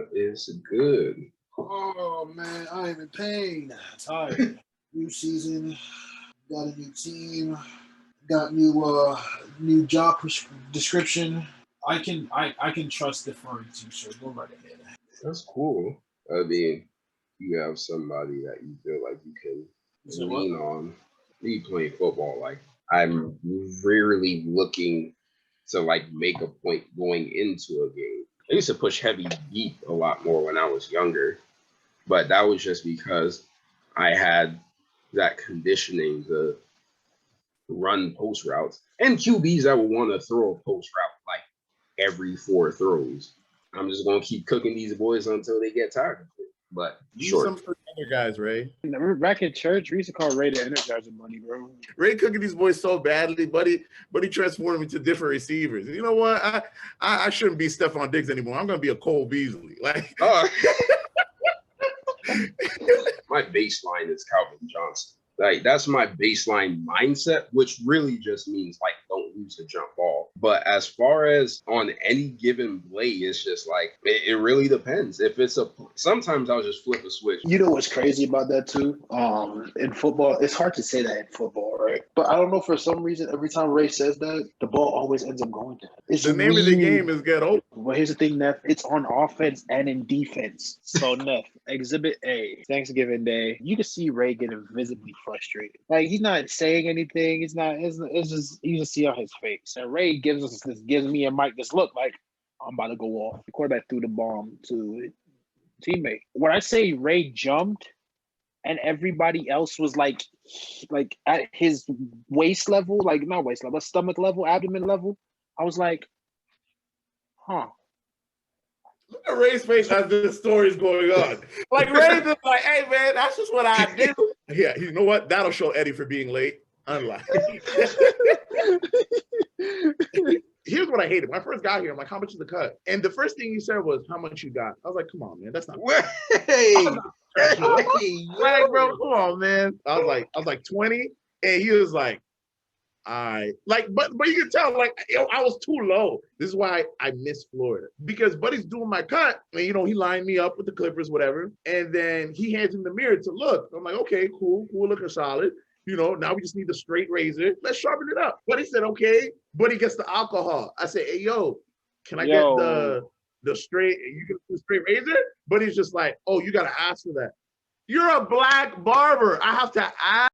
What is good? Oh man, I am in pain. Tired. New season, got a new team, got new job description. I can trust deferring to, so go right ahead. That's cool. I mean, you have somebody that you feel like you can So lean on. Me playing football, like I'm rarely looking to like make a point going into a game. I used to push heavy deep a lot more when I was younger, but that was just because I had that conditioning to run post routes and QBs that would want to throw a post route like every four throws. I'm just gonna keep cooking these boys until they get tired of it. But sure. Some other guys, Ray. Back at church, we used to call Ray the Energizer Bunny, bro. Ray cooking these boys so badly, buddy transformed them into different receivers. You know what? I shouldn't be Stephon Diggs anymore. I'm gonna be a Cole Beasley. Like my baseline is Calvin Johnson. Like that's my baseline mindset, which really just means like don't lose the jump ball. But as far as on any given play, it's just like it really depends. If it's sometimes I'll just flip a switch. You know what's crazy about that too? In football, it's hard to say that in football, right? But I don't know, for some reason, every time Ray says that, the ball always ends up going to him. It's the name of the game is get open. Well, here's the thing, Neff. It's on offense and in defense. So, Neff, Exhibit A, Thanksgiving Day, you can see Ray getting visibly frustrated. Like, he's not saying anything. It's just, you just see on his face. And Ray gives me and Mike this look like, I'm about to go off. The quarterback threw the bomb to a teammate. When I say Ray jumped and everybody else was like at his waist level, like not waist level, but stomach level, abdomen level, I was like, huh. Look at Ray's face as this story's going on. Like Ray's just like, hey man, that's just what I do. Yeah, you know what? That'll show Eddie for being late. Unlike. Here's what I hated. When I first got here, I'm like, how much is the cut? And the first thing he said was, how much you got? I was like, come on, man. That's not like, bro, come on, man. I was like 20. And he was like, but you can tell, like, I was too low. This is why I miss Florida. Because Buddy's doing my cut, and he lined me up with the Clippers, whatever. And then he hands him the mirror to look. I'm like, okay, cool, looking solid. Now we just need the straight razor. Let's sharpen it up. Buddy said, okay. Buddy gets the alcohol. I said, hey, yo, can I get the straight, you get the straight razor? Buddy's just like, oh, you got to ask for that. You're a black barber. I have to ask.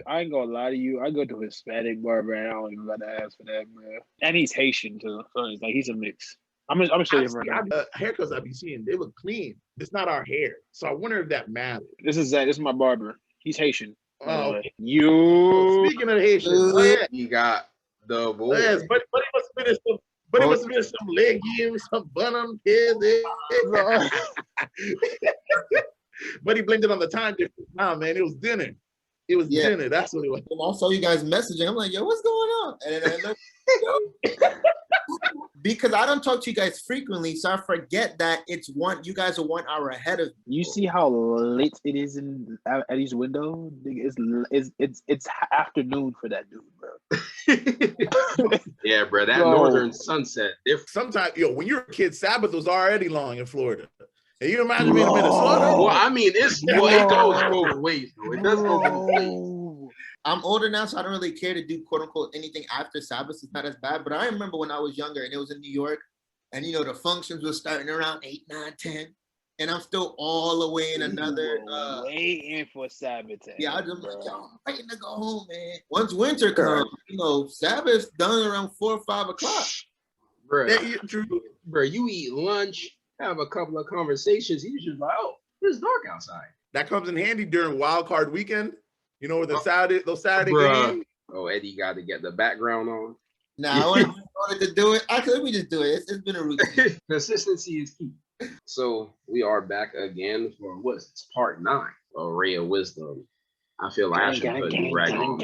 I ain't gonna lie to you. I go to a Hispanic barber and I don't even got to ask for that, man. And he's Haitian too. So it's like he's a mix. I'm gonna show you right now. Haircuts I be seeing, they look clean. It's not our hair. So I wonder if that matters. This is my barber. He's Haitian. Oh, Speaking of Haitian, you got the boy. Yes, but he must have been some. But it must have been some legumes, some bun kids. But he blamed it on the time difference. Nah, man, it was dinner. It was dinner. That's what it was. And I saw you guys messaging. I'm like, yo, what's going on? And then because I don't talk to you guys frequently, so I forget that you guys are 1 hour ahead of me. You see how late it is in Eddie's window? It's afternoon for that dude, bro. Yeah, bro. That northern sunset. Sometimes, when you're a kid, Sabbath was already long in Florida. And you imagine being in Minnesota? Well, I mean, it goes both ways, though. It does go both ways. I'm older now, so I don't really care to do quote unquote anything after Sabbath. It's not as bad. But I remember when I was younger and it was in New York, and the functions were starting around 8, 9, 10, and I'm still all the way in another waiting for Sabbath. Yeah, I'm like, I'm waiting to go home, man. Once winter comes, Sabbath's done around 4 or 5 o'clock. Bro, you eat lunch, have a couple of conversations. You just like, oh, it's dark outside. That comes in handy during wild card weekend. With those Saturday games. Oh, Eddie got to get the background on. Nah, I wanted to do it. Let me just do it. It's been a routine. Consistency is key. So we are back again for it's part 9 of Ray of Wisdom. I feel like I should put a do-rag on.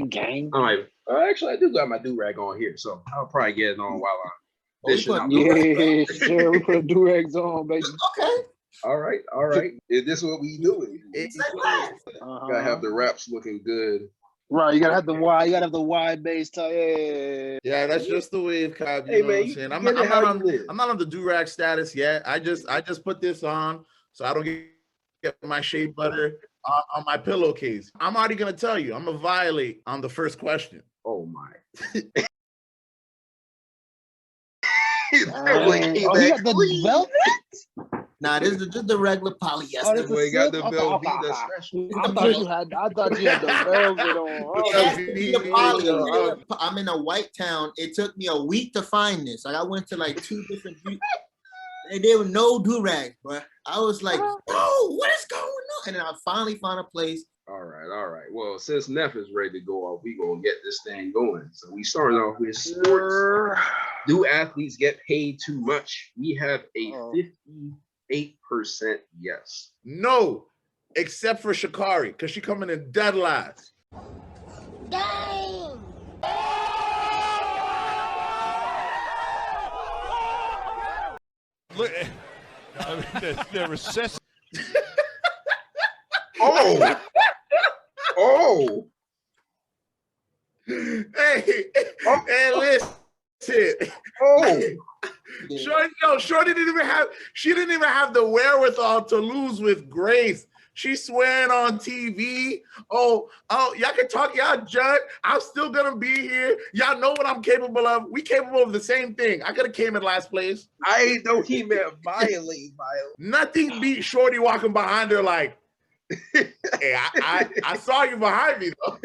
Gang. All right. Actually, I do got my do-rag on here, so I'll probably get it on while I'm dishing out. Yeah, sure. We put do-rags on, baby. Okay. All right. Is this what we doing? It's like that. Gotta have the wraps looking good Right, you gotta have the wide, you gotta have the wide base tie. Yeah. Yeah, that's just the wave, Cobb. You Hey know man, what I'm you saying? can get it how you live. I'm not on the do-rag status yet. I just put this on so I don't get my shea butter on my pillowcase. I'm already gonna tell you, I'm gonna violate on the first question. Oh my. Oh, he got the velvet? Nah, this is just the regular polyester. Oh, this Boy, is got the silk? Velveeta special. I thought you had the velvet on. Yes, Velveeta. the poly. I'm in a white town. It took me a week to find this. Like I went to like 2 different and there were no do-rags, but I was like, oh, what is going on? And then I finally found a place. All right. Well, since Neff is ready to go off, we gonna get this thing going. So we starting off with sports. Do athletes get paid too much? We have a 58% yes. No, except for Sha'Carri, because she coming in dead last. Dang! Look, I mean, the recession. Oh, oh, Hey, listen. oh. Shorty she didn't even have the wherewithal to lose with grace. She's swearing on TV. Oh, y'all can talk y'all judge. I'm still gonna be here. Y'all know what I'm capable of. We capable of the same thing. I could have came in last place. I ain't know he meant violate. Nothing beat Shorty walking behind her like, hey, I saw you behind me though.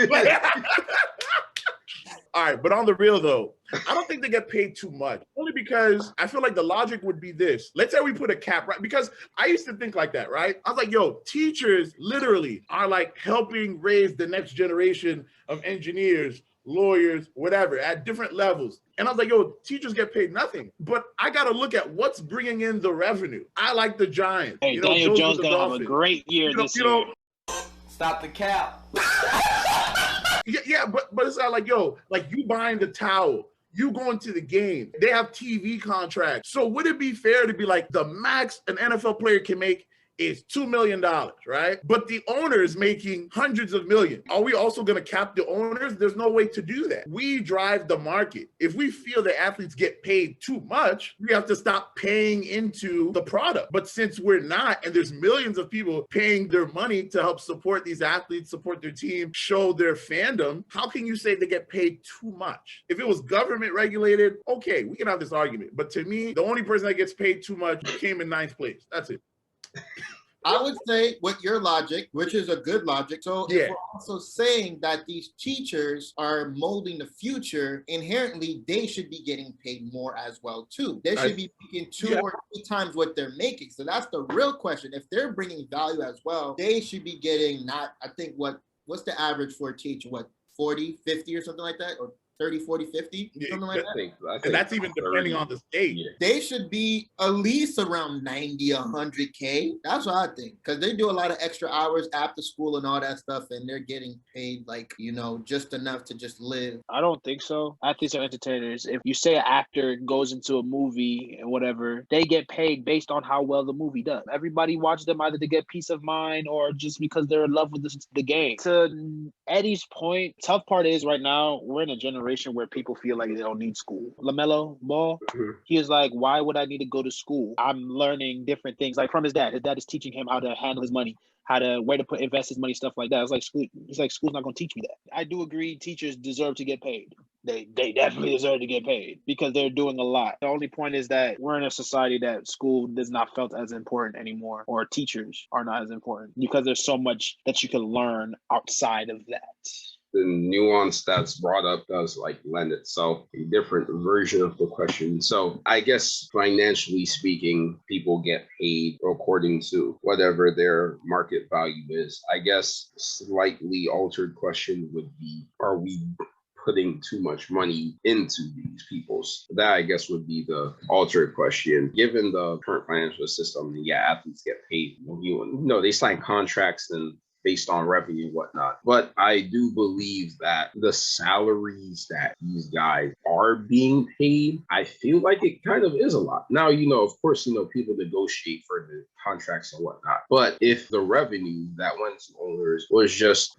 All right, but on the real though, I don't think they get paid too much. Only because I feel like the logic would be this. Let's say we put a cap, right? Because I used to think like that, right? I was like, yo, teachers literally are like helping raise the next generation of engineers, lawyers, whatever, at different levels. And I was like, yo, teachers get paid nothing. But I got to look at what's bringing in the revenue. I like the Giants. Hey, Daniel Jones gonna have a great year this year. Stop the cap. Yeah, but it's not like, yo, like you buying the towel, you going to the game, they have TV contracts. So would it be fair to be like the max an NFL player can make is $2 million, right? But the owner is making hundreds of millions. Are we also going to cap the owners? There's no way to do that. We drive the market. If we feel that athletes get paid too much, we have to stop paying into the product. But since we're not, and there's millions of people paying their money to help support these athletes, support their team, show their fandom, how can you say they get paid too much? If it was government regulated, okay, we can have this argument. But to me, the only person that gets paid too much came in 9th place. That's it. I would say with your logic, which is a good logic. So if we're also saying that these teachers are molding the future, inherently they should be getting paid more as well too. They should be making 2 or 3 times what they're making. So that's the real question. If they're bringing value as well, they should be getting not, I think what's the average for a teacher? What, 40, 50 or something like that? Or 30, 40, 50, something like that. I think and that's even depending on the state. They should be at least around 90, 100K. That's what I think. Because they do a lot of extra hours after school and all that stuff, and they're getting paid like, just enough to just live. I don't think so. Athletes are entertainers. If you say an actor goes into a movie and whatever, they get paid based on how well the movie does. Everybody watches them either to get peace of mind or just because they're in love with the game. To Eddie's point, tough part is right now, we're in a generation where people feel like they don't need school. LaMelo Ball, he is like, why would I need to go to school? I'm learning different things, like from his dad. His dad is teaching him how to handle his money, where to invest his money, stuff like that. It's like school. He's like, school's not going to teach me that. I do agree teachers deserve to get paid. They definitely deserve to get paid because they're doing a lot. The only point is that we're in a society that school does not felt as important anymore, or teachers are not as important because there's so much that you can learn outside of that. The nuance that's brought up does lend itself a different version of the question. So I guess financially speaking, people get paid according to whatever their market value is. I guess slightly altered question would be, are we putting too much money into these people's? That I guess would be the altered question. Given the current financial system, athletes get paid. They sign contracts and based on revenue and whatnot. But I do believe that the salaries that these guys are being paid, I feel like it kind of is a lot. Now, of course, people negotiate for the contracts and whatnot. But if the revenue that went to owners was just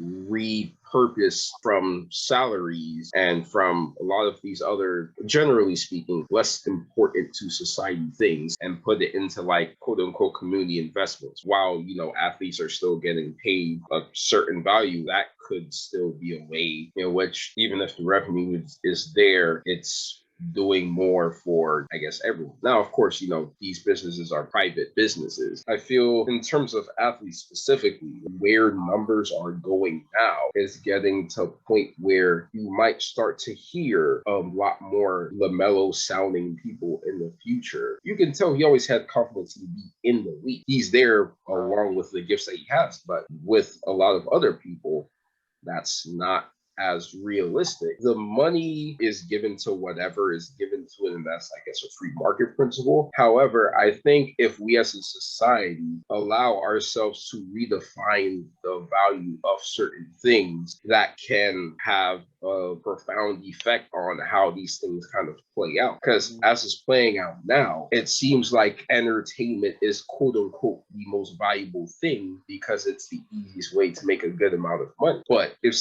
purpose from salaries and from a lot of these other, generally speaking, less important to society things and put it into like quote unquote community investments. While, athletes are still getting paid a certain value, that could still be a way in which, even if the revenue is there, it's doing more for, I guess, everyone. Now, of course, these businesses are private businesses. I feel in terms of athletes specifically, where numbers are going now is getting to a point where you might start to hear a lot more LaMelo sounding people in the future. You can tell he always had confidence to be in the league. He's there along with the gifts that he has, but with a lot of other people, that's not as realistic. The money is given to whatever is given to it, and that's, I guess, a free market principle. However, I think if we as a society allow ourselves to redefine the value of certain things, that can have a profound effect on how these things kind of play out. Because as it's playing out now, it seems like entertainment is quote unquote the most valuable thing because it's the easiest way to make a good amount of money. But if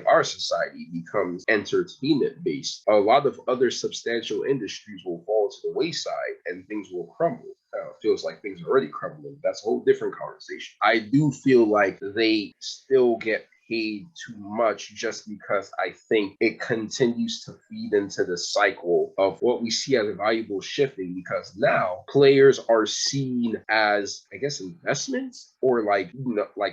our society becomes entertainment based, a lot of other substantial industries will fall to the wayside and things will crumble. Feels like things are already crumbling. That's a whole different conversation. I do feel like they still get paid too much just because I think it continues to feed into the cycle of what we see as a valuable shifting, because now players are seen as, I guess, investments, or like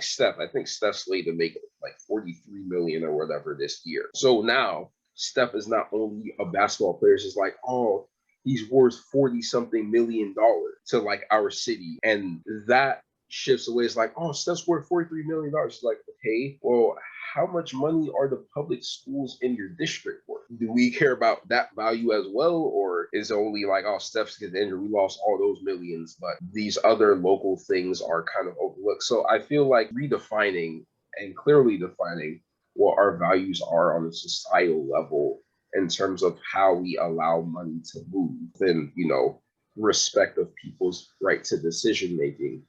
Steph. I think Steph slated to make like 43 million or whatever this year. So now Steph is not only a basketball player, it's just like, oh, he's worth 40 something million dollars to like our city. And that shifts away. It's like, oh, Steph's worth $43 million. It's like, okay, well, how much money are the public schools in your district worth? Do we care about that value as well? Or is it only like, oh, Steph's getting injured, we lost all those millions, but these other local things are kind of overlooked? So I feel like redefining and clearly defining what our values are on a societal level in terms of how we allow money to move and, respect of people's right to decision making.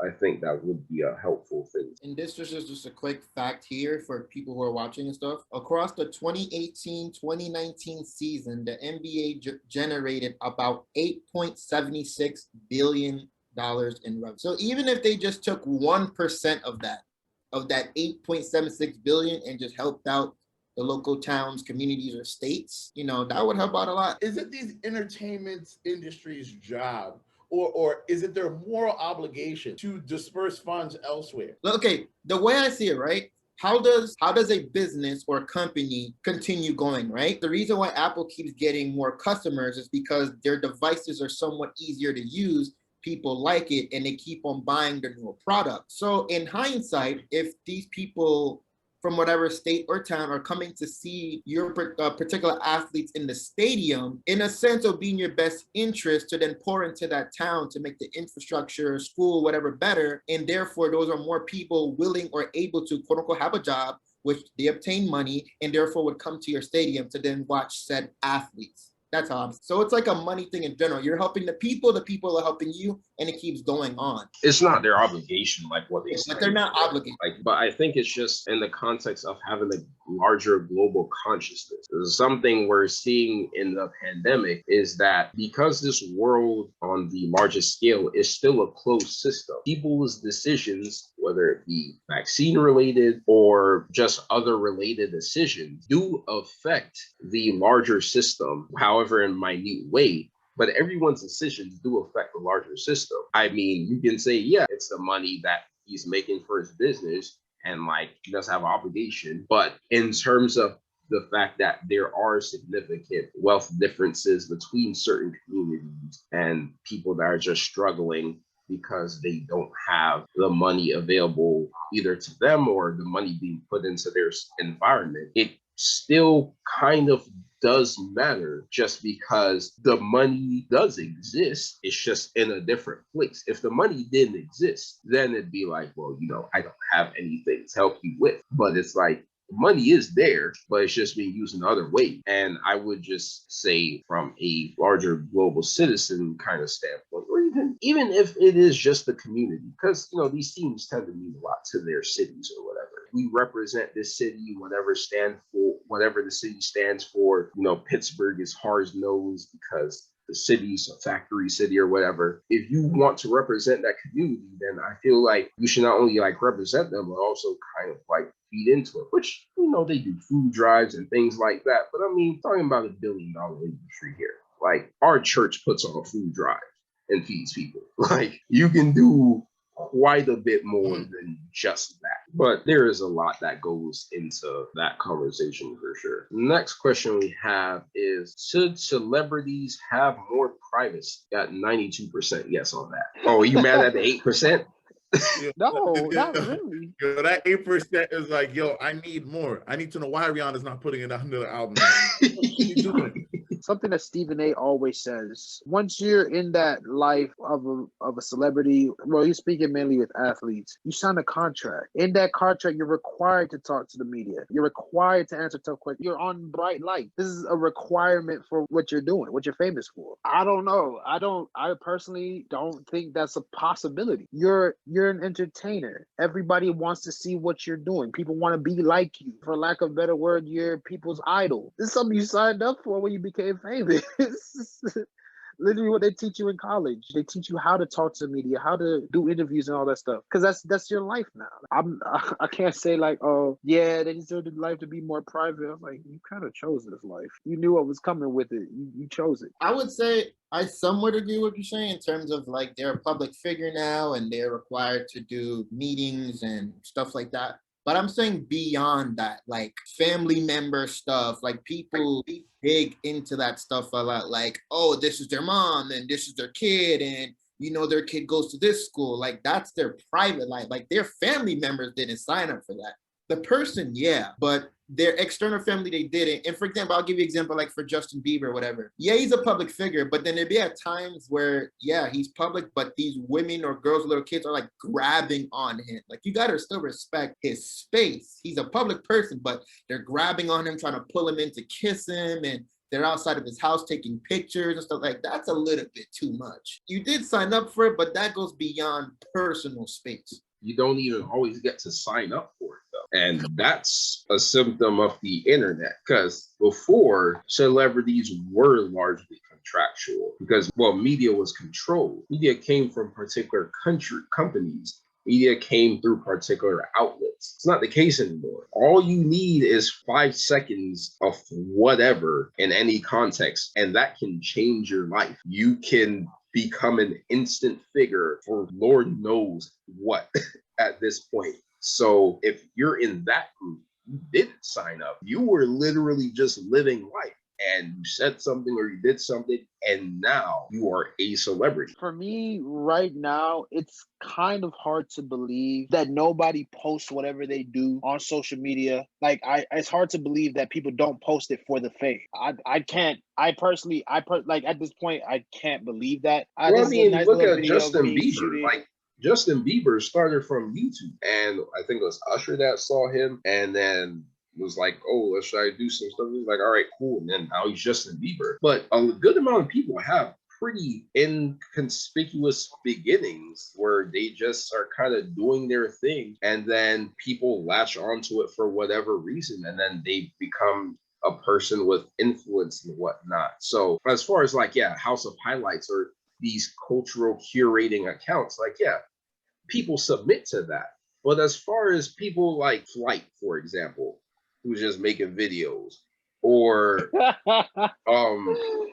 I think that would be a helpful thing. And this is just a quick fact here for people who are watching and stuff. Across the 2018-2019 season, the NBA generated about $8.76 billion in revenue. So even if they just took 1% of that 8.76 billion and just helped out the local towns, communities, or states, that would help out a lot. Is it these entertainment industries' job, or is it their moral obligation to disperse funds elsewhere? Okay, the way I see it, right? How does a business or company continue going, right? The reason why Apple keeps getting more customers is because their devices are somewhat easier to use. People like it and they keep on buying the newer product. So in hindsight, if these people from whatever state or town are coming to see your particular athletes in the stadium, in a sense of being your best interest to then pour into that town to make the infrastructure, school, whatever better. And therefore, those are more people willing or able to, quote unquote, have a job, which they obtain money and therefore would come to your stadium to then watch said athletes. That's how I'm. So it's like a money thing in general. You're helping the people are helping you, and it keeps going on. It's not their obligation, like what they say. But they're not obligated. But I think it's just in the context of having a larger global consciousness. Something we're seeing in the pandemic is that because this world on the largest scale is still a closed system, people's decisions, whether it be vaccine related or just other related decisions, do affect the larger system, however in minute way. But everyone's decisions do affect the larger system. I mean, you can say, yeah, it's the money that he's making for his business and like he does have an obligation. But in terms of the fact that there are significant wealth differences between certain communities and people that are just struggling because they don't have the money available either to them or the money being put into their environment, it still kind of does matter just because the money does exist. It's just in a different place. If the money didn't exist, then it'd be like, well, I don't have anything to help you with. But it's like, money is there, but it's just being used in other ways. And I would just say from a larger global citizen kind of standpoint, or even if it is just the community, because, these teams tend to mean a lot to their cities or whatever. we represent this city, whatever the city stands for. You know, Pittsburgh is hard nosed because the city's a factory city or whatever. If you want to represent that community, then I feel like you should not only like represent them, but also kind of like feed into it, which, you know, they do food drives and things like that. But I mean, talking about $1 billion industry here, like our church puts on a food drive and feeds people. Like you can do quite a bit more than just that. But there is a lot that goes into that conversation for sure. Next question we have is, should celebrities have more privacy? Got 92% yes on that. Oh, are you mad at the 8%? No, not really. Yo, that 8% is like, yo, I need more. I need to know why Rihanna's not putting it on the album. What is she doing? Something that Stephen A. always says: once you're in that life of a celebrity, well, he's speaking mainly with athletes, you sign a contract. In that contract, you're required to talk to the media. You're required to answer tough questions. You're on bright light. This is a requirement for what you're doing, what you're famous for. I don't know. I personally don't think that's a possibility. You're an entertainer. Everybody wants to see what you're doing. People want to be like you. For lack of a better word, you're people's idol. This is something you signed up for when you became famous. Literally what they teach you in college. They teach you how to talk to the media, how to do interviews and all that stuff. Because that's your life now. I can't say like, oh yeah, they deserve the life to be more private. I'm like, you kind of chose this life. You knew what was coming with it. You chose it. I would say I somewhat agree with what you're saying in terms of like they're a public figure now and they're required to do meetings and stuff like that. But I'm saying beyond that, like family member stuff, like people dig into that stuff a lot. Like, oh, this is their mom and this is their kid, and you know their kid goes to this school. Like that's their private life. Like their family members didn't sign up for that. The person, yeah, but their external family, they didn't. And for example, I'll give you an example like for Justin Bieber or whatever. Yeah, he's a public figure, but then there'd be at times where, yeah, he's public, but these women or girls, little kids are like grabbing on him. Like you gotta still respect his space. He's a public person, but they're grabbing on him, trying to pull him in to kiss him, and they're outside of his house taking pictures and stuff like that. That's a little bit too much. You did sign up for it, but that goes beyond personal space. You don't even always get to sign up for it though. And that's a symptom of the internet, because before, celebrities were largely contractual because, well, media was controlled. Media came from particular companies. Media came through particular outlets. It's not the case anymore. All you need is 5 seconds of whatever in any context, and that can change your life. You can become an instant figure for Lord knows what at this point. So if you're in that group, you didn't sign up. You were literally just living life, and you said something or you did something, and now you are a celebrity. For me, right now, it's kind of hard to believe that nobody posts whatever they do on social media. Like, it's hard to believe that people don't post it for the fame. I can't. Like at this point, I can't believe that. Well, I mean, look at Justin Bieber. Like, Justin Bieber started from YouTube, and I think it was Usher that saw him, and then was like, oh, let's try to do some stuff. He's like, all right, cool. And then now he's Justin Bieber. But a good amount of people have pretty inconspicuous beginnings where they just are kind of doing their thing, and then people latch onto it for whatever reason, and then they become a person with influence and whatnot. So as far as like, yeah, House of Highlights or these cultural curating accounts, like, yeah, people submit to that. But as far as people like Flight, for example, who's just making videos, or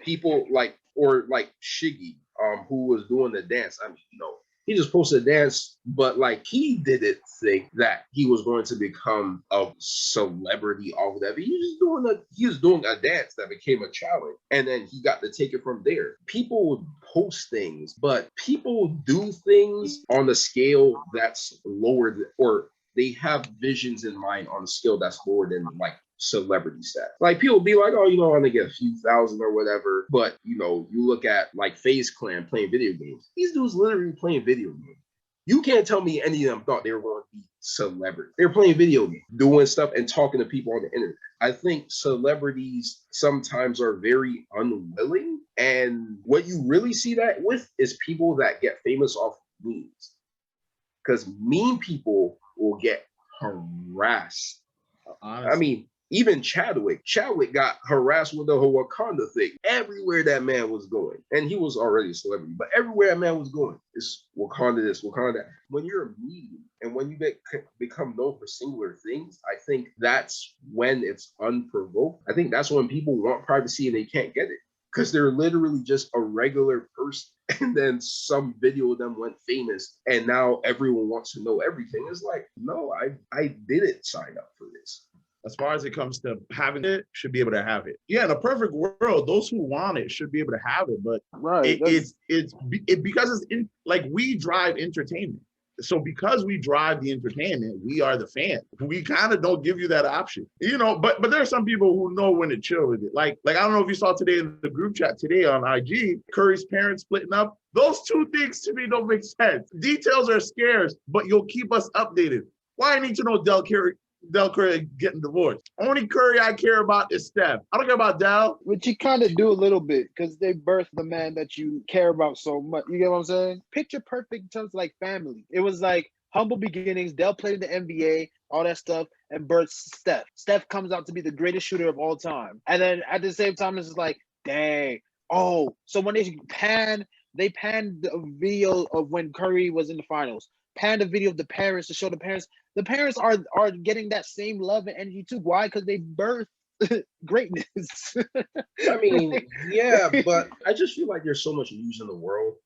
people like, or like Shiggy, who was doing the dance. I mean, you know, he just posted a dance, but like he didn't think that he was going to become a celebrity off of that. He was doing a dance that became a challenge, and then he got to take it from there. People would post things, but people do things on a scale that's lower than, or they have visions in mind on a scale that's lower than like celebrity status. Like people be like, oh, you know, I'm gonna get a few thousand or whatever. But you know, you look at like FaZe Clan playing video games. These dudes literally playing video games. You can't tell me any of them thought they were going to be celebrities. They're playing video games, doing stuff and talking to people on the internet. I think celebrities sometimes are very unwilling. And what you really see that with is people that get famous off memes. Because mean people will get harassed. Honestly. I mean, even Chadwick got harassed with the whole Wakanda thing. Everywhere that man was going, and he was already a celebrity, but everywhere that man was going, it's Wakanda this, Wakanda that. When you're a medium and when you become known for singular things, I think that's when it's unprovoked. I think that's when people want privacy and they can't get it because they're literally just a regular person. And then some video of them went famous and now everyone wants to know everything. It's like, no, I didn't sign up for this. As far as it comes to having it, should be able to have it. Yeah, in a perfect world, those who want it should be able to have it. But Right. it's because it's in, like we drive entertainment. So because we drive the entertainment, we are the fan. We kind of don't give you that option, you know. But there are some people who know when to chill with it. Like I don't know if you saw today in the group chat today on IG, Curry's parents splitting up. Those two things to me don't make sense. Details are scarce, but you'll keep us updated. Why I need to know Del Curry getting divorced? Only Curry I care about is Steph. I don't care about Del. Which you kind of do a little bit because they birthed the man that you care about so much. You get what I'm saying? Picture perfect in terms of like family. It was like humble beginnings. Dell played in the NBA, all that stuff, and births Steph. Steph comes out to be the greatest shooter of all time. And then at the same time, it's just like, dang. Oh, so when they panned the video of when Curry was in the finals, panned the video of the parents to show the parents. The parents are getting that same love and energy too. Why? Because they birthed greatness. I mean, yeah, but I just feel like there's so much news in the world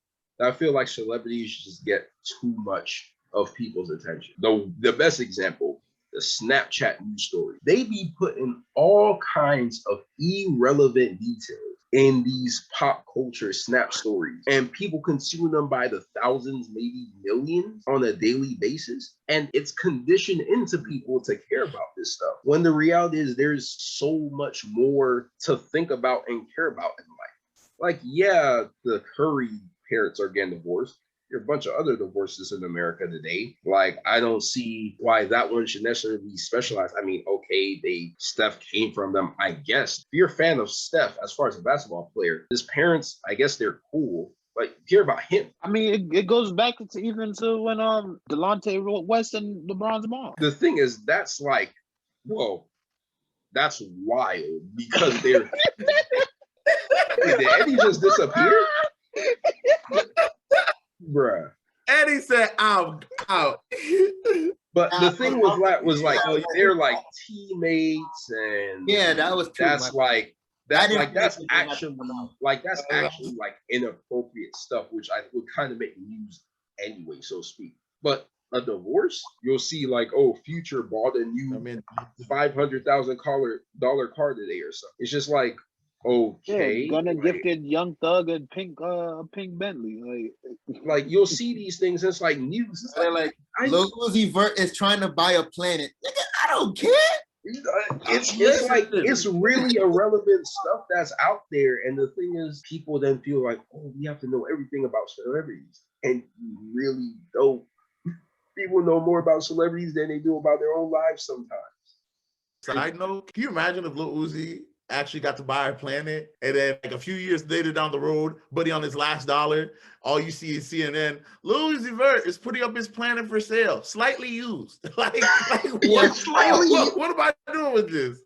that I feel like celebrities just get too much of people's attention. The best example, the Snapchat news story. They be putting all kinds of irrelevant details in these pop culture snap stories, and people consume them by the thousands, maybe millions on a daily basis. And it's conditioned into people to care about this stuff. When the reality is there's so much more to think about and care about in life. Like, yeah, the Curry parents are getting divorced. There are a bunch of other divorces in America today. Like, I don't see why that one should necessarily be specialized. I mean, okay, Steph came from them, I guess. If you're a fan of Steph, as far as a basketball player, his parents, I guess they're cool. But hear about him. I mean, it goes back to even to when Delonte West and LeBron's mom. The thing is, that's like, whoa, that's wild because they're. Did Eddie just disappear? Bruh. Eddie said, "I'm out." But the thing was like, oh, they're like teammates, and yeah, that was too that's much. like that's actually like inappropriate stuff, which I would kind of make news anyway, so to speak. But a divorce, you'll see like, oh, Future bought a new $500,000 car today or something. It's just like, okay, yeah, Gunna gifted Young Thug a pink Bentley. Like you'll see these things. It's like news. It's like Lil Uzi Vert is trying to buy a planet. Nigga, I don't care. It's like it's really irrelevant stuff that's out there, and the thing is, people then feel like, oh, we have to know everything about celebrities, and you really don't. People know more about celebrities than they do about their own lives sometimes. Side note: can you imagine if Lil Uzi actually got to buy a planet, and then like a few years later down the road, buddy on his last dollar, all you see is CNN. Lil Uzi Vert is putting up his planet for sale, slightly used. like what am I doing with this?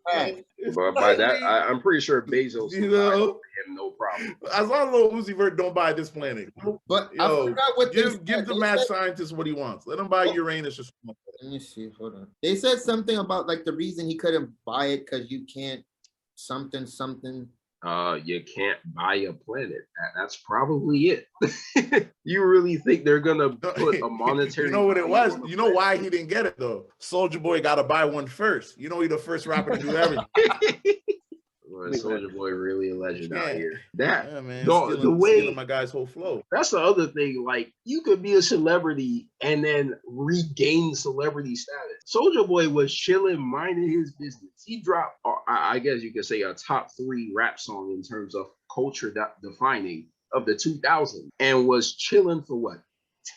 But by that, I'm pretty sure Bezos, you know, him no problem. As long as Lil Uzi Vert don't buy this planet, but I forgot what give the mad scientist what he wants. Let him buy Uranus or something. Let me see. Hold on. They said something about like the reason he couldn't buy it because you can't. Something. You can't buy a planet. That's probably it. You really think they're gonna put a monetary? You know what it was? You know why he didn't get it though? Soulja Boy got to buy one first. You know, he the first rapper to do everything. Well, Soulja Boy really a legend out here. Yeah, man. The way my guy's whole flow. That's the other thing. Like, you could be a celebrity and then regain celebrity status. Soulja Boy was chilling, minding his business. He dropped, I guess you could say, a top 3 rap song in terms of culture defining of the 2000s, and was chilling for what,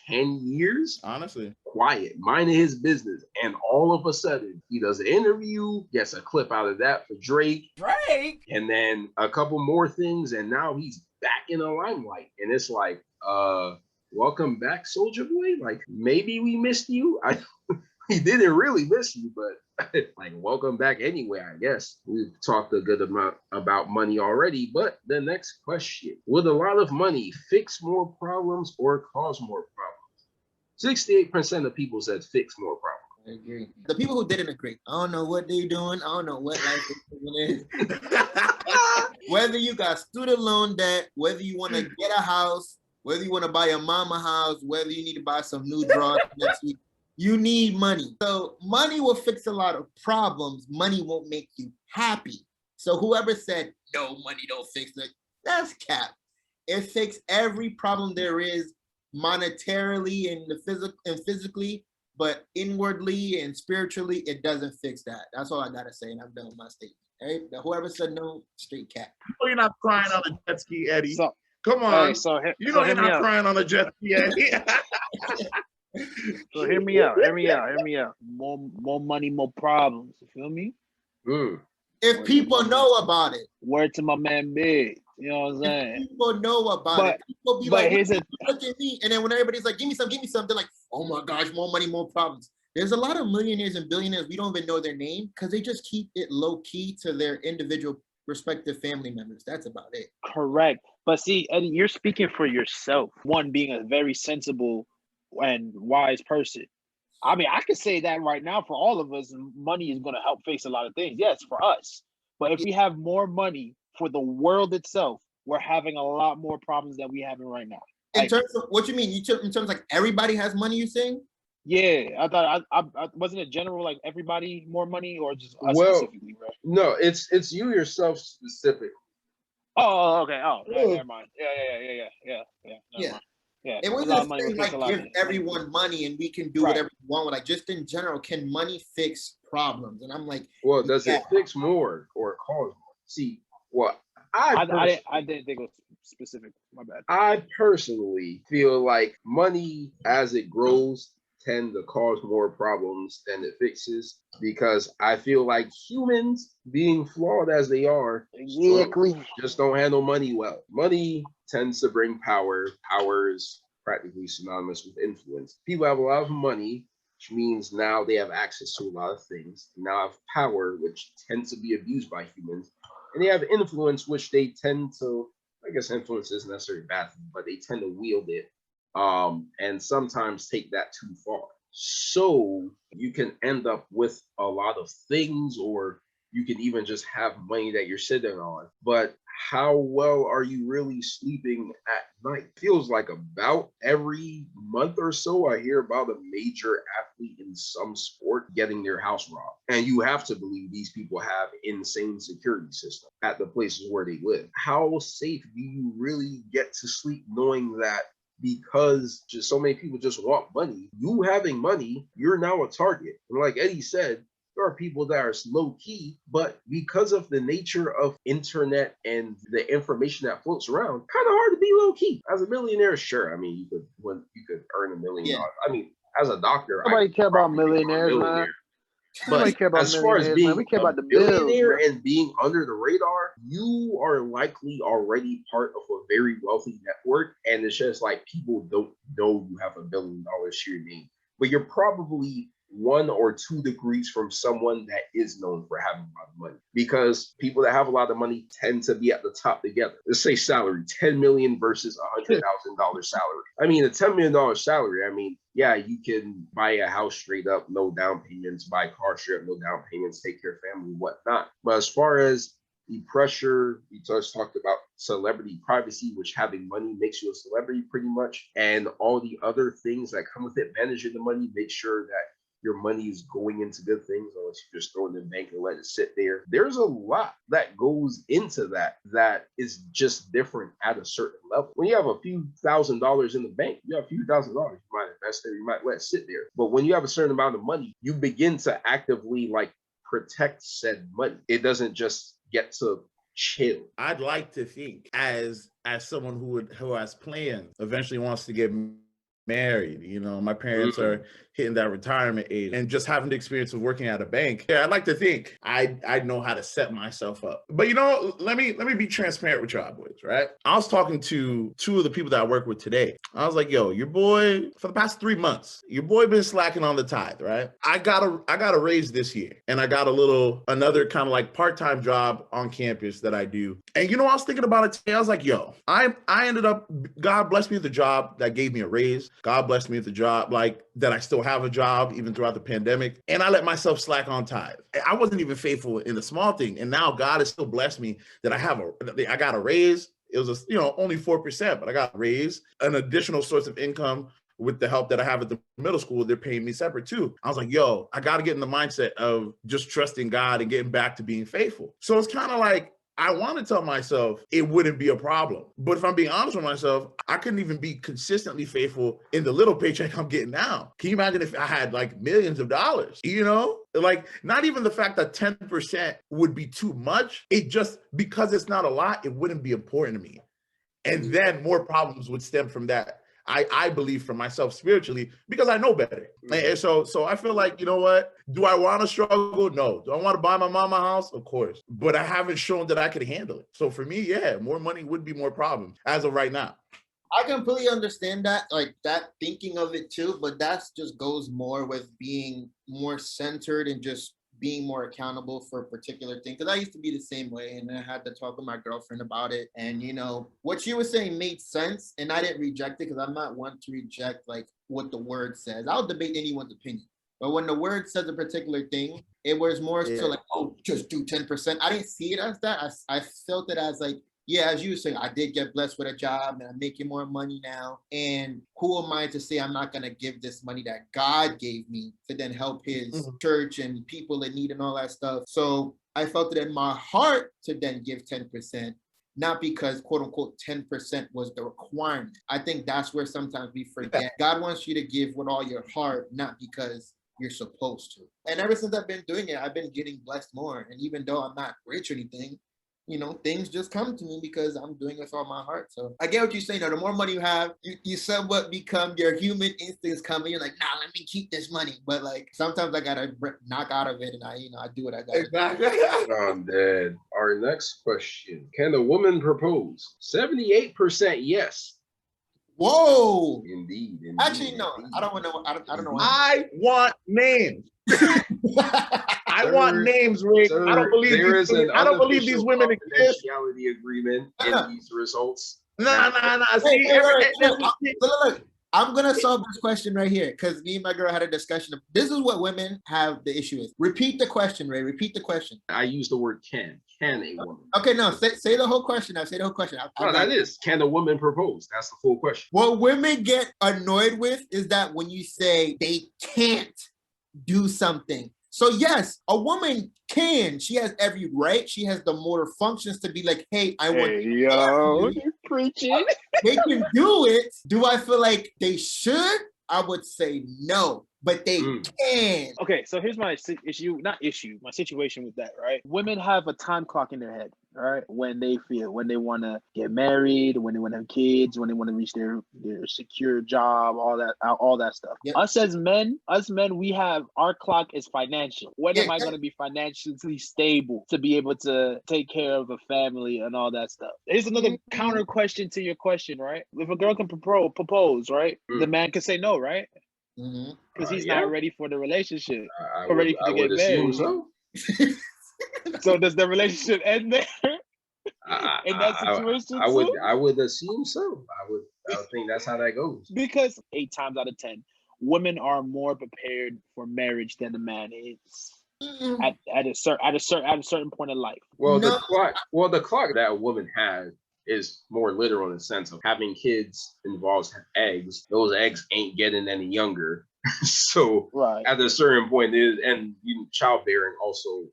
10 years? Honestly. Quiet, minding his business. And all of a sudden, he does an interview, gets a clip out of that for Drake. And then a couple more things, and now he's back in the limelight. And it's like, welcome back, Soulja Boy. Like, maybe we missed you. we didn't really miss you, but like welcome back anyway, I guess. We've talked a good amount about money already, but the next question, would a lot of money fix more problems or cause more problems? 68% of people said fix more problems. I agree. The people who didn't agree, I don't know what they're doing. I don't know what life is. Whether you got student loan debt, whether you want to get a house, whether you want to buy a mama house, whether you need to buy some new drawers next week, you need money. So money will fix a lot of problems. Money won't make you happy. So whoever said, no, money don't fix it, that's cap. It fixes every problem there is monetarily and physically, but inwardly and spiritually, it doesn't fix that. That's all I gotta say, and I'm done with my statement. Hey, whoever said no, straight cap. You're not crying on a jet ski, Eddie. So, Come on. you know you're not crying on a jet ski, Eddie. So hear me out. More money, more problems. You feel me? If people know about it. Word to my man Big. You know what I'm saying? If people know about it. People be like, look at me. And then when everybody's like, give me some, they're like, oh my gosh, more money, more problems. There's a lot of millionaires and billionaires, we don't even know their name because they just keep it low key to their individual respective family members. That's about it. Correct. But see, Eddie, you're speaking for yourself. One, being a very sensible and wise person. I mean, I could say that right now for all of us, money is going to help fix a lot of things. Yes, for us. But if we have more money for the world itself, we're having a lot more problems than we having right now. In terms of what you mean? In terms of like everybody has money, you saying? Yeah, I thought I wasn't it general like everybody more money or just us well, specifically, right? No, it's you yourself specific. Oh, okay. Oh, never mind. Yeah. Yeah. It wasn't like give everyone money and we can do whatever we want. Like just in general, can money fix problems? And I'm like, well, does it fix more or cause more? See, what I didn't think it was specific. My bad. I personally feel like money as it grows tend to cause more problems than it fixes because I feel like humans, being flawed as they are, just don't handle money well. Money tends to bring power. Power is practically synonymous with influence. People have a lot of money, which means now they have access to a lot of things. They now have power, which tends to be abused by humans. And they have influence, which they tend to, I guess influence isn't necessarily a bad thing, but they tend to wield it and sometimes take that too far. So you can end up with a lot of things, or you can even just have money that you're sitting on. But how well are you really sleeping at night? Feels like about every month or so, I hear about a major athlete in some sport getting their house robbed. And you have to believe these people have insane security systems at the places where they live. How safe do you really get to sleep knowing that because just so many people just want money, you having money, you're now a target? And like Eddie said, there are people that are low key, but because of the nature of internet and the information that floats around, kind of hard to be low key. As a millionaire, sure. I mean, you could earn $1 million. I mean, as a doctor, nobody care about millionaires, man. But as far as being we care about the billionaire and being under the radar, you are likely already part of a very wealthy network, and it's just like people don't know you have $1 billion to your name, but you're probably 1 or 2 degrees from someone that is known for having a lot of money, because people that have a lot of money tend to be at the top together. Let's say salary, 10 million versus $100,000 salary. I mean, a $10 million salary, I mean, yeah, you can buy a house straight up, no down payments, buy a car straight up, no down payments, take care of family, whatnot. But as far as the pressure, we just talked about celebrity privacy, which having money makes you a celebrity pretty much, and all the other things that come with it, managing the money, make sure that your money is going into good things, unless you just throw it in the bank and let it sit there. There's a lot that goes into that is just different at a certain level. When you have a few $1,000s in the bank, you have a few $1,000s, you might invest there, you might let it sit there. But when you have a certain amount of money, you begin to actively like protect said money. It doesn't just get to chill. I'd like to think as someone who has plans, eventually wants to get married. You know, my parents are hitting that retirement age, and just having the experience of working at a bank. Yeah, I'd like to think I know how to set myself up. But you know, let me be transparent with y'all boys, right? I was talking to two of the people that I work with today. I was like, yo, your boy, for the past 3 months, your boy been slacking on the tithe, right? I got a raise this year, and I got another kind of like part-time job on campus that I do. And you know, I was thinking about it today. I was like, yo, I ended up, God blessed me with a job that gave me a raise. God blessed me with a job like that I still have a job even throughout the pandemic. And I let myself slack on tithe. I wasn't even faithful in the small thing. And now God has still blessed me that I got a raise. It was only 4%, but I got a raise, an additional source of income with the help that I have at the middle school. They're paying me separate too. I was like, yo, I got to get in the mindset of just trusting God and getting back to being faithful. So it's kind of like, I want to tell myself it wouldn't be a problem. But if I'm being honest with myself, I couldn't even be consistently faithful in the little paycheck I'm getting now. Can you imagine if I had like millions of dollars, you know? Like, not even the fact that 10% would be too much. It just, because it's not a lot, it wouldn't be important to me. And then more problems would stem from that. I believe for myself spiritually, because I know better. And so I feel like, you know what? Do I want to struggle? No. Do I want to buy my mama a house? Of course. But I haven't shown that I could handle it. So for me, yeah, more money would be more problems as of right now. I completely understand that, like that thinking of it too, but that's just goes more with being more centered and just being more accountable for a particular thing. Because I used to be the same way, and I had to talk with my girlfriend about it. And you know, what she was saying made sense, and I didn't reject it because I'm not one to reject like what the word says. I'll debate anyone's opinion. But when the word says a particular thing, it was more so like, oh, just do 10%. I didn't see it as that. I felt it as like, yeah, as you were saying, I did get blessed with a job and I'm making more money now. And who am I to say I'm not going to give this money that God gave me to then help his church and people in need and all that stuff? So I felt it in my heart to then give 10%, not because quote unquote 10% was the requirement. I think that's where sometimes we forget. God wants you to give with all your heart, not because you're supposed to. And ever since I've been doing it, I've been getting blessed more. And even though I'm not rich or anything, you know, things just come to me because I'm doing it with all my heart. So I get what you're saying. Though, the more money you have, you somewhat become, your human instincts come and you're like, nah, let me keep this money. But like, sometimes I gotta knock out of it, and I do what I gotta do. I'm dead. Our next question: can the woman propose? 78% yes. Whoa! Indeed. Actually, no. I don't want to know. I don't know. I want names. I want names, Rick. Sir, I don't believe I don't believe these women exist. Confidentiality agreement in these results. Nah. Look, I'm gonna solve this question right here because me and my girl had a discussion. This is what women have the issue with. Repeat the question, Ray. Repeat the question. I use the word can. Can a woman? Okay, no. Say the whole question. Now say the whole question. That is, can the woman propose? That's the full question. What women get annoyed with is that when you say they can't do something. So yes, a woman can. She has every right. She has the motor functions to be like, hey, I want you're preaching. They can do it. Do I feel like they should? I would say no, but they can. Okay, so here's my my situation with that, right? Women have a time clock in their head, right? When they want to get married, when they want to have kids, when they want to reach their secure job, all that stuff. Yep. Us men, we have, our clock is financial. When am I going to be financially stable to be able to take care of a family and all that stuff? Here's another counter question to your question, right? If a girl can propose, right? The man can say no, right? Because he's not ready for the relationship. I would assume so. So does the relationship end there? In that situation, I would assume so. I would think that's how that goes. Because 8 times out of 10, women are more prepared for marriage than the man is at a certain point in life. Well, the clock that a woman has is more literal in the sense of having kids involves eggs. Those eggs ain't getting any younger. So at a certain point, childbearing also,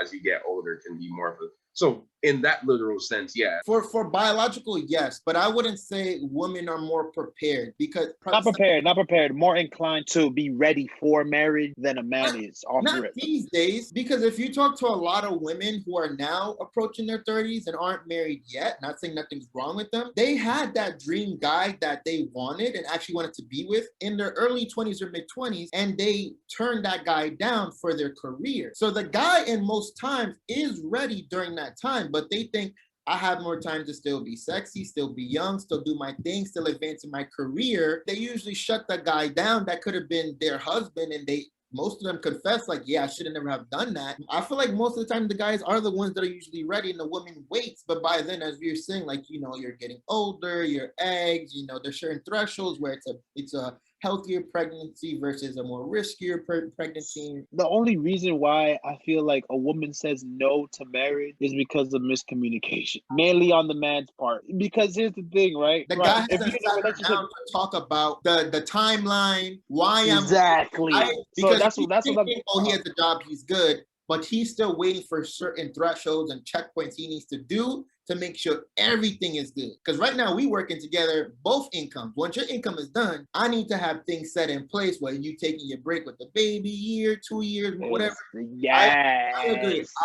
as you get older, can be more of a So in that literal sense, yeah. For biological, yes, but I wouldn't say women are more prepared because Not prepared. More inclined to be ready for marriage than a man is off not rip. these days, because if you talk to a lot of women who are now approaching their 30s and aren't married yet, not saying nothing's wrong with them, they had that dream guy that they wanted and actually wanted to be with in their early 20s or mid 20s, and they turned that guy down for their career. So the guy in most times is ready during that time, but they think, I have more time to still be sexy, still be young, still do my thing, still advance in my career. They usually shut the guy down that could have been their husband, and most of them confess, like, yeah, I should have never have done that. I feel like most of the time the guys are the ones that are usually ready and the woman waits. But by then, as you're saying, like, you're getting older, your eggs, there's certain thresholds where it's a healthier pregnancy versus a more riskier pregnancy. The only reason why I feel like a woman says no to marriage is because of miscommunication, mainly on the man's part. Because here's the thing, right? The Right. guy If hasn't you're in a sat relationship, down to talk about the timeline, why exactly. because that's he's what I'm. thinking, he has a job, he's good, but he's still waiting for certain thresholds and checkpoints he needs to do to make sure everything is good. Because right now we working together, both incomes. Once your income is done, I need to have things set in place where you taking your break with the baby, year, 2 years, whatever. Yes.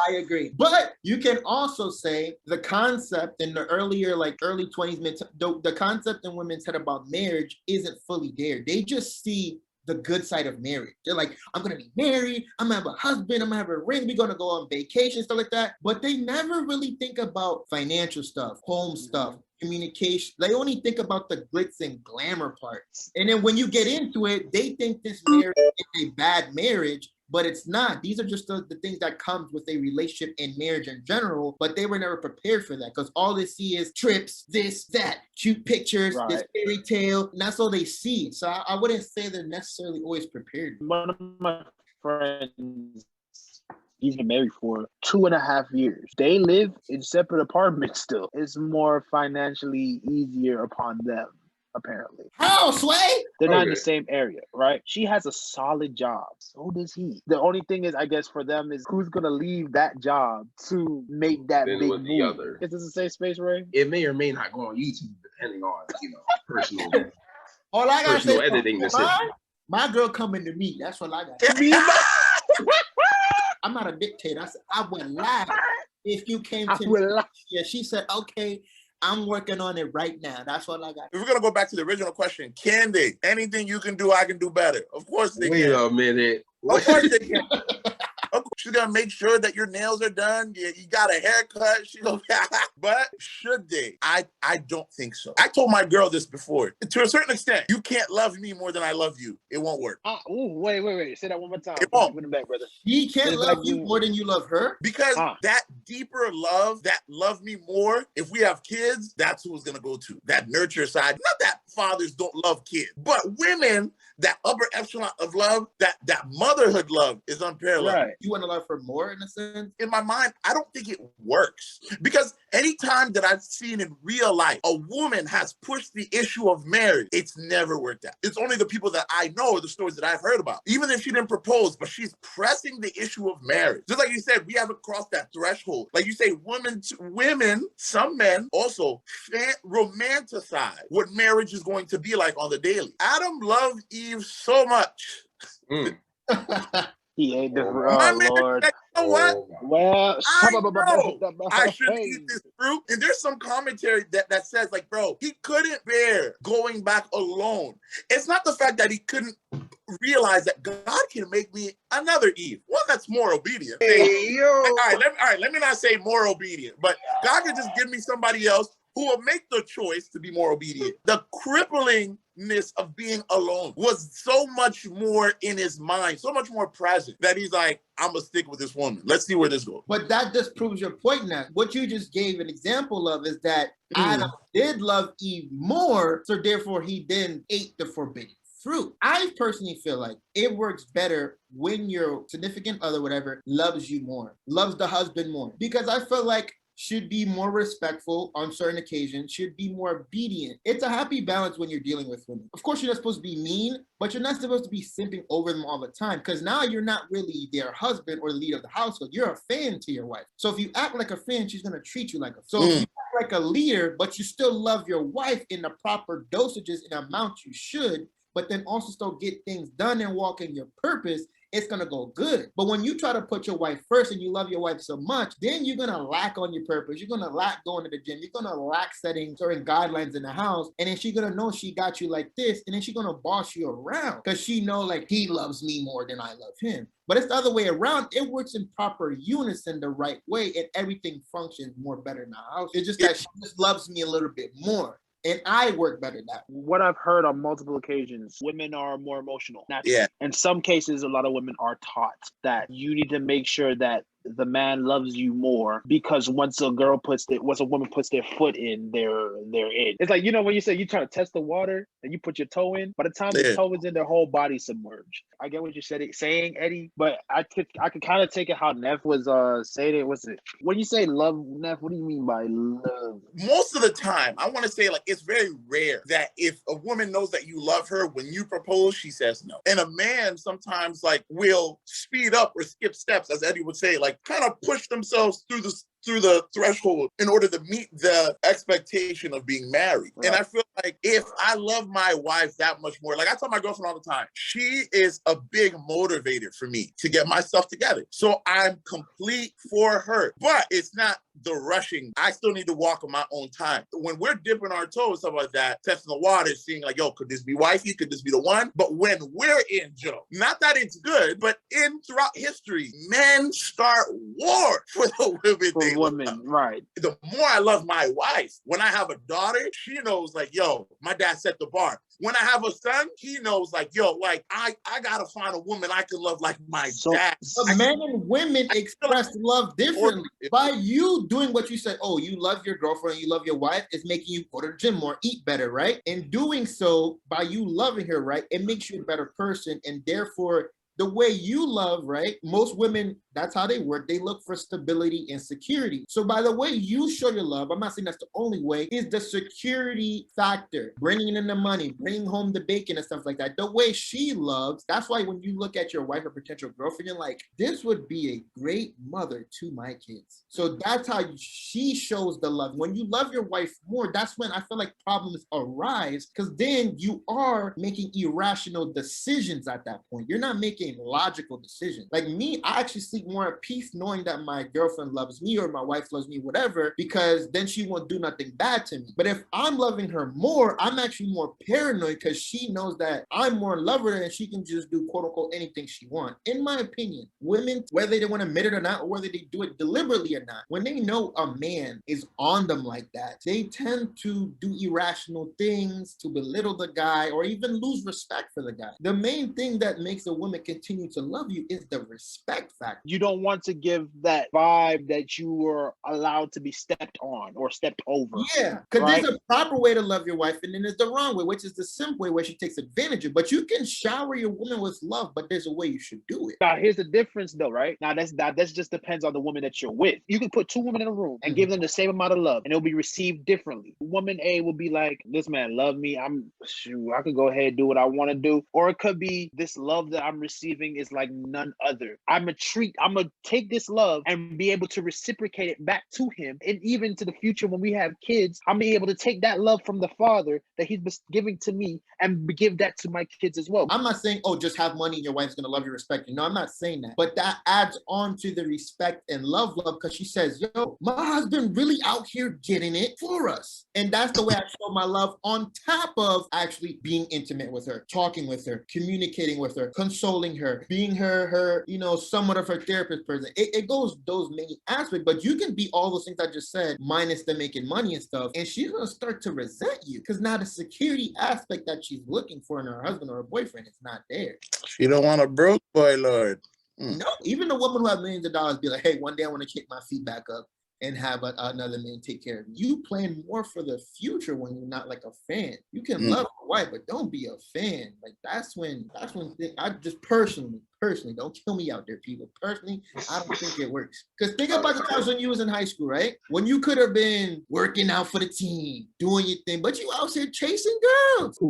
I agree. But you can also say the concept in the earlier, like early 20s, the concept in women's head about marriage isn't fully there. They just see the good side of marriage. They're like, I'm gonna be married, I'm gonna have a husband, I'm gonna have a ring, we're gonna go on vacation, stuff like that. But they never really think about financial stuff, home stuff, communication. They only think about the glitz and glamour parts. And then when you get into it, they think this marriage is a bad marriage, but it's not. These are just the things that comes with a relationship and marriage in general, but they were never prepared for that because all they see is trips, this, that, cute pictures, this fairy tale, and that's all they see. So I wouldn't say they're necessarily always prepared. One of my friends, he's been married for 2.5 years. They live in separate apartments still. It's more financially easier upon them, apparently. How, Sway? They're not in the same area, right? She has a solid job. So does he. The only thing is, I guess, for them is who's going to leave that job to make that big move. The other. Is this a safe space, Ray? It may or may not go on YouTube, depending on, personal, all I gotta say editing decision. My girl coming to me. That's what I got. I'm not a dictator. I said I would laugh if you came to me. Yeah, she said, okay, I'm working on it right now. That's what I got. If we're gonna go back to the original question, can they? Anything you can do, I can do better. Of course they can. Wait a minute. Of course they can. Of course, she's gonna make sure that your nails are done. You got a haircut. She goes, but should they? I don't think so. I told my girl this before. To a certain extent, you can't love me more than I love you. It won't work. Wait. Say that one more time. It won't. Put it back, brother. He can't love you more than you love her? Because that deeper love, that love me more, if we have kids, that's who it's gonna go to. That nurture side. Not that fathers don't love kids, but women, that upper echelon of love, that motherhood love is unparalleled. Right. You want to love her more in a sense? In my mind, I don't think it works. Because anytime that I've seen in real life, a woman has pushed the issue of marriage, it's never worked out. It's only the people that I know or the stories that I've heard about. Even if she didn't propose, but she's pressing the issue of marriage. Just like you said, we haven't crossed that threshold. Like you say, women, some men also romanticize what marriage is going to be like on the daily. Adam loved Eve so much. He ate the Lord. You know what? Well, I shouldn't eat this fruit. And there's some commentary that says, like, bro, he couldn't bear going back alone. It's not the fact that he couldn't realize that God can make me another Eve, one that's more obedient. Hey, yo. All right, let me not say more obedient, but God can just give me somebody else who will make the choice to be more obedient. The cripplingness of being alone was so much more in his mind, so much more present, that he's like, I'm gonna stick with this woman. Let's see where this goes. But that just proves your point now. What you just gave an example of is that Adam did love Eve more, so therefore he then ate the forbidden fruit. I personally feel like it works better when your significant other, whatever, loves you more, loves the husband more. Because I feel like should be more respectful on certain occasions, should be more obedient. It's a happy balance when you're dealing with women. Of course, you're not supposed to be mean, but you're not supposed to be simping over them all the time, because now you're not really their husband or the leader of the household. You're a fan to your wife. So if you act like a fan, she's going to treat you like a fan. So if you act like a leader, but you still love your wife in the proper dosages and amount you should, but then also still get things done and walk in your purpose, it's gonna go good. But when you try to put your wife first and you love your wife so much, then you're gonna lack on your purpose. You're gonna lack going to the gym. You're gonna lack setting certain guidelines in the house. And then she's gonna know she got you like this, and then she's gonna boss you around because she know like he loves me more than I love him. But it's the other way around. It works in proper unison the right way, and everything functions more better in the house. It's just that she just loves me a little bit more. And I work better that way. What I've heard on multiple occasions, women are more emotional. Yeah. In some cases, a lot of women are taught that you need to make sure that the man loves you more, because once a woman puts their foot in, they're in. It's like, you know, when you say you try to test the water and you put your toe in, by the time the toe is in, their whole body submerged. I get what you're saying, Eddie, but I could kind of take it how Neff was saying it. What's it? When you say love, Neff, what do you mean by love? Most of the time, I want to say like it's very rare that if a woman knows that you love her, when you propose, she says no. And a man sometimes like will speed up or skip steps, as Eddie would say, like kind of push themselves through the threshold in order to meet the expectation of being married. Right. And I feel like if I love my wife that much more, like I tell my girlfriend all the time, she is a big motivator for me to get myself together. So I'm complete for her, but it's not the rushing. I still need to walk on my own time. When we're dipping our toes, stuff like that, testing the water, seeing like, yo, could this be wifey? Could this be the one? But when we're in, Joe, not that it's good, but throughout history, men start war for the women they love. Right. The more I love my wife, when I have a daughter, she knows like, yo, my dad set the bar. When I have a son, he knows like, yo, like I gotta find a woman I can love like my dad. But men and women express love differently. By you doing what you said, oh, you love your girlfriend, you love your wife, it's making you go to the gym more, eat better, right? In doing so, by you loving her, right, it makes you a better person, and therefore the way you love, right? Most women, that's how they work. They look for stability and security. So by the way you show your love, I'm not saying that's the only way, is the security factor, bringing in the money, bringing home the bacon and stuff like that. The way she loves, that's why when you look at your wife or potential girlfriend, you're like, this would be a great mother to my kids. So that's how she shows the love. When you love your wife more, that's when I feel like problems arise, because then you are making irrational decisions at that point. You're not making logical decisions. Like me, I actually sleep more at peace knowing that my girlfriend loves me or my wife loves me, whatever, because then she won't do nothing bad to me. But if I'm loving her more, I'm actually more paranoid because she knows that I'm more in love with her and she can just do quote unquote anything she wants. In my opinion, women, whether they want to admit it or not, or whether they do it deliberately or not, when they know a man is on them like that, they tend to do irrational things to belittle the guy or even lose respect for the guy. The main thing that makes a woman continue to love you is the respect factor. You don't want to give that vibe that you were allowed to be stepped on or stepped over. Yeah, because there's a proper way to love your wife, and then there's the wrong way, which is the simple way where she takes advantage of. But you can shower your woman with love, but there's a way you should do it. Now, here's the difference, though, right? Now, that just depends on the woman that you're with. You can put two women in a room and give them the same amount of love, and it'll be received differently. Woman A will be like, "This man love me. I could go ahead and do what I want to do," or it could be, "This love that I'm receiving is like none other. I'm gonna take this love and be able to reciprocate it back to him. And even to the future when we have kids, I'm be able to take that love from the father that he's giving to me and give that to my kids as well." I'm not saying, oh, just have money and your wife's gonna love you, respect you. No, I'm not saying that. But that adds on to the respect and love, because she says, yo, my husband really out here getting it for us. And that's the way I show my love, on top of actually being intimate with her, talking with her, communicating with her, consoling her, being her, somewhat of her therapist person. It goes those many aspects, but you can be all those things I just said, minus the making money and stuff, and she's gonna start to resent you because now the security aspect that she's looking for in her husband or her boyfriend is not there. She don't want a broke boy, Lord. No, even the woman who has millions of dollars be like, hey, one day I want to kick my feet back up. and have another man take care of you. You plan more for the future when you're not like a fan. You can love a wife, but don't be a fan. Like that's when I just personally, don't kill me out there, people. Personally, I don't think it works. Because think about the times when you was in high school, right? When you could have been working out for the team, doing your thing, but you out here chasing girls.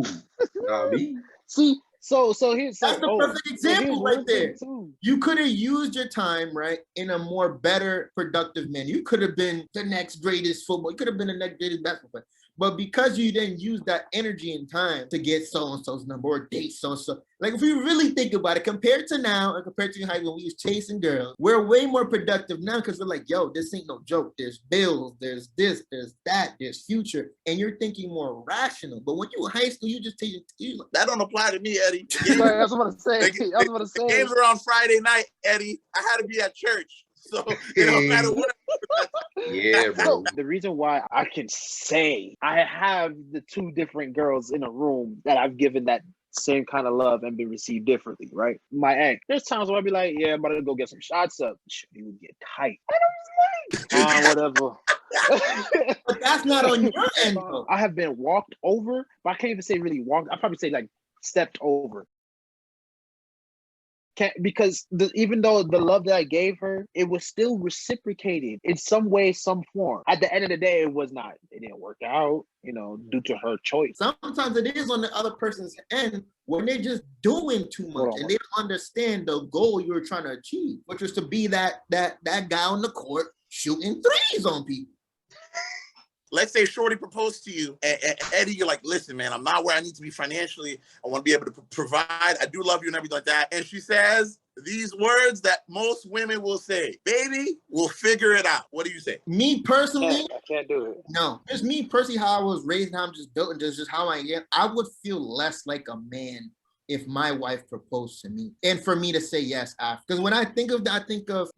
Me. See, so here's That's the perfect example right there. Too. You could have used your time, right, in a more better, productive manner. You could have been the next greatest football. You could have been the next greatest basketball player. But because you didn't use that energy and time to get so-and-so's number or date so-and-so, like if you really think about it, compared to now and compared to high school when we was chasing girls, we're way more productive now because we're like, yo, this ain't no joke. There's bills, there's this, there's that, there's future. And you're thinking more rational. But when you were in high school, you just take it. That don't apply to me, Eddie. I was about to say. The games were on Friday night, Eddie. I had to be at church. So it don't matter what. Yeah, bro. The reason why I can say I have the two different girls in a room that I've given that same kind of love and been received differently, right? My ex. There's times where I'd be like, yeah, I'm about to go get some shots up. It would get tight. And I was like, whatever. But that's not on your end, though. I have been walked over, but I can't even say really walked. I'd probably say like stepped over. Because even though the love that I gave her, it was still reciprocated in some way, some form. At the end of the day, it was not. It didn't work out, due to her choice. Sometimes it is on the other person's end when they're just doing too much and they don't understand the goal you're trying to achieve, which was to be that guy on the court shooting threes on people. Let's say Shorty proposed to you, and Eddie, you're like, listen, man, I'm not where I need to be financially. I want to be able to provide. I do love you and everything like that. And she says these words that most women will say, baby, we'll figure it out. What do you say? Me personally, I can't do it. No, just me personally, how I was raised, how I'm just built, and just how I am. I would feel less like a man if my wife proposed to me and for me to say yes after. Because when I think of that, I think of,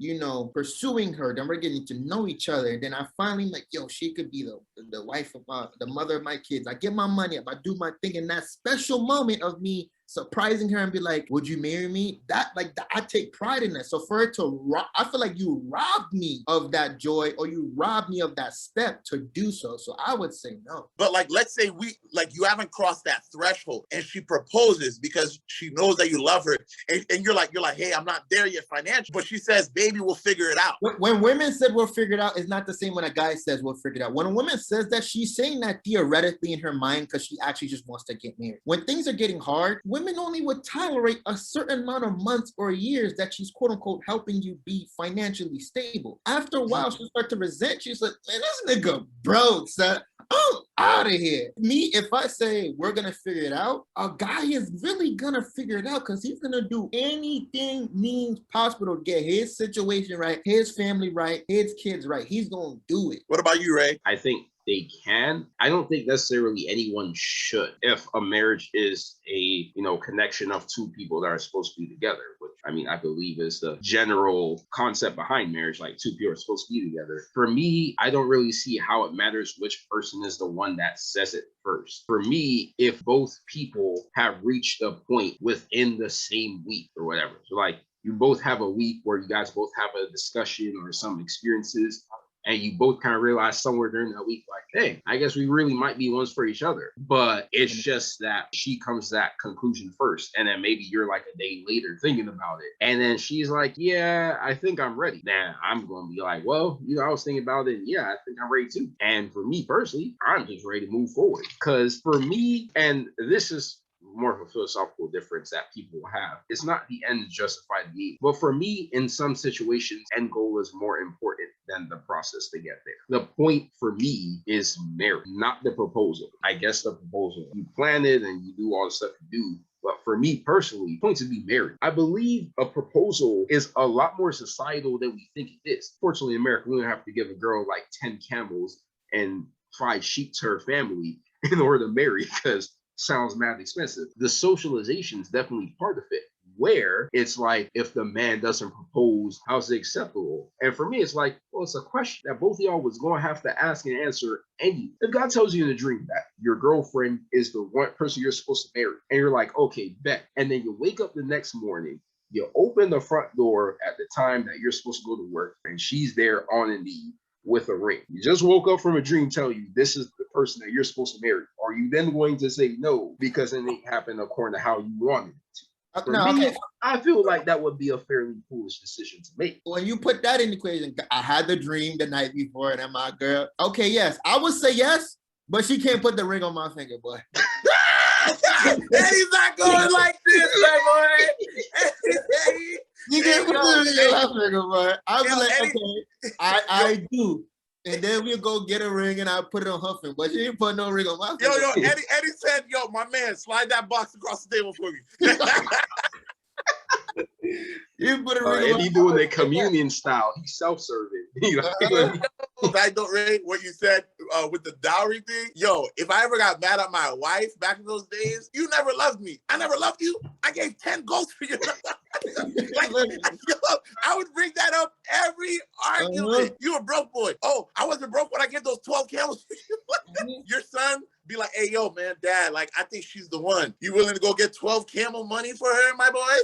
pursuing her, then we're getting to know each other. And then I finally like, yo, she could be the wife of the mother of my kids. I get my money up, I do my thing. And that special moment of me surprising her and be like, would you marry me? I take pride in that. So for it to, I feel like you robbed me of that joy or you robbed me of that step to do so. So I would say no. But let's say you haven't crossed that threshold and she proposes because she knows that you love her and you're like, hey, I'm not there yet financially, but she says, baby, we'll figure it out. When women said we'll figure it out, it's not the same when a guy says we'll figure it out. When a woman says that, she's saying that theoretically in her mind because she actually just wants to get married. When things are getting hard, women only would tolerate a certain amount of months or years that she's quote unquote helping you be financially stable. After a while, she'll start to resent you. She's like, man, this nigga broke, son. I'm out of here. Me, if I say we're gonna figure it out, a guy is really gonna figure it out because he's gonna do anything means possible to get his situation right, his family right, his kids right. He's gonna do it. What about you, Ray? I think they can. I don't think necessarily anyone should. If a marriage is a, connection of two people that are supposed to be together, which I believe is the general concept behind marriage, like two people are supposed to be together. For me, I don't really see how it matters which person is the one that says it first. For me, if both people have reached a point within the same week or whatever, so like you both have a week where you guys both have a discussion or some experiences, and you both kind of realize somewhere during that week, like, hey, I guess we really might be ones for each other. But it's just that she comes to that conclusion first. And then maybe you're like a day later thinking about it. And then she's like, yeah, I think I'm ready. Now I'm going to be like, well, I was thinking about it. And yeah, I think I'm ready too. And for me personally, I'm just ready to move forward. Because for me, and this is more of a philosophical difference that people have. It's not the end justify the means. But for me, in some situations, end goal is more important than the process to get there. The point for me is marriage, not the proposal. I guess the proposal, you plan it and you do all the stuff you do. But for me personally, point to be married. I believe a proposal is a lot more societal than we think it is. Fortunately, in America, we don't have to give a girl like 10 camels and 5 sheep to her family in order to marry, because sounds mad expensive. The socialization is definitely part of it, where it's like, if the man doesn't propose, how's it acceptable? And for me, it's like, well, it's a question that both of y'all was going to have to ask and answer. And if God tells you in a dream that your girlfriend is the one person you're supposed to marry, and you're like, okay, bet. And then you wake up the next morning, you open the front door at the time that you're supposed to go to work, and she's there on Indeed. with a ring. You just woke up from a dream telling you this is the person that you're supposed to marry. Are you then going to say no because it ain't happened according to how you wanted it to? For No, me, okay. I feel like that would be a fairly foolish decision to make. When you put that in the equation, I had the dream the night before, and my girl. Okay, yes, I would say yes, but she can't put the ring on my finger, boy. Eddie's not going like this, my boy. You can't put the ring on my finger, boy. I'll be Yo, like, Eddie- okay, I do. And then we'll go get a ring and I'll put it on her finger. But she ain't put no ring on my Yo, finger. Eddie said, yo, my man, slide that box across the table for me. You put a ring on And he my doing finger. the communion style. He's self-serving. I don't rate what you said with the dowry thing. Yo, if I ever got mad at my wife back in those days, you never loved me. I never loved you. I gave 10 goats for you. Like, yo, I would bring that up every argument. You a broke boy. Oh, I wasn't broke when I get those 12 camels for you. Your son be like, hey, yo, man, dad, like, I think she's the one. You willing to go get 12 camel money for her, my boy?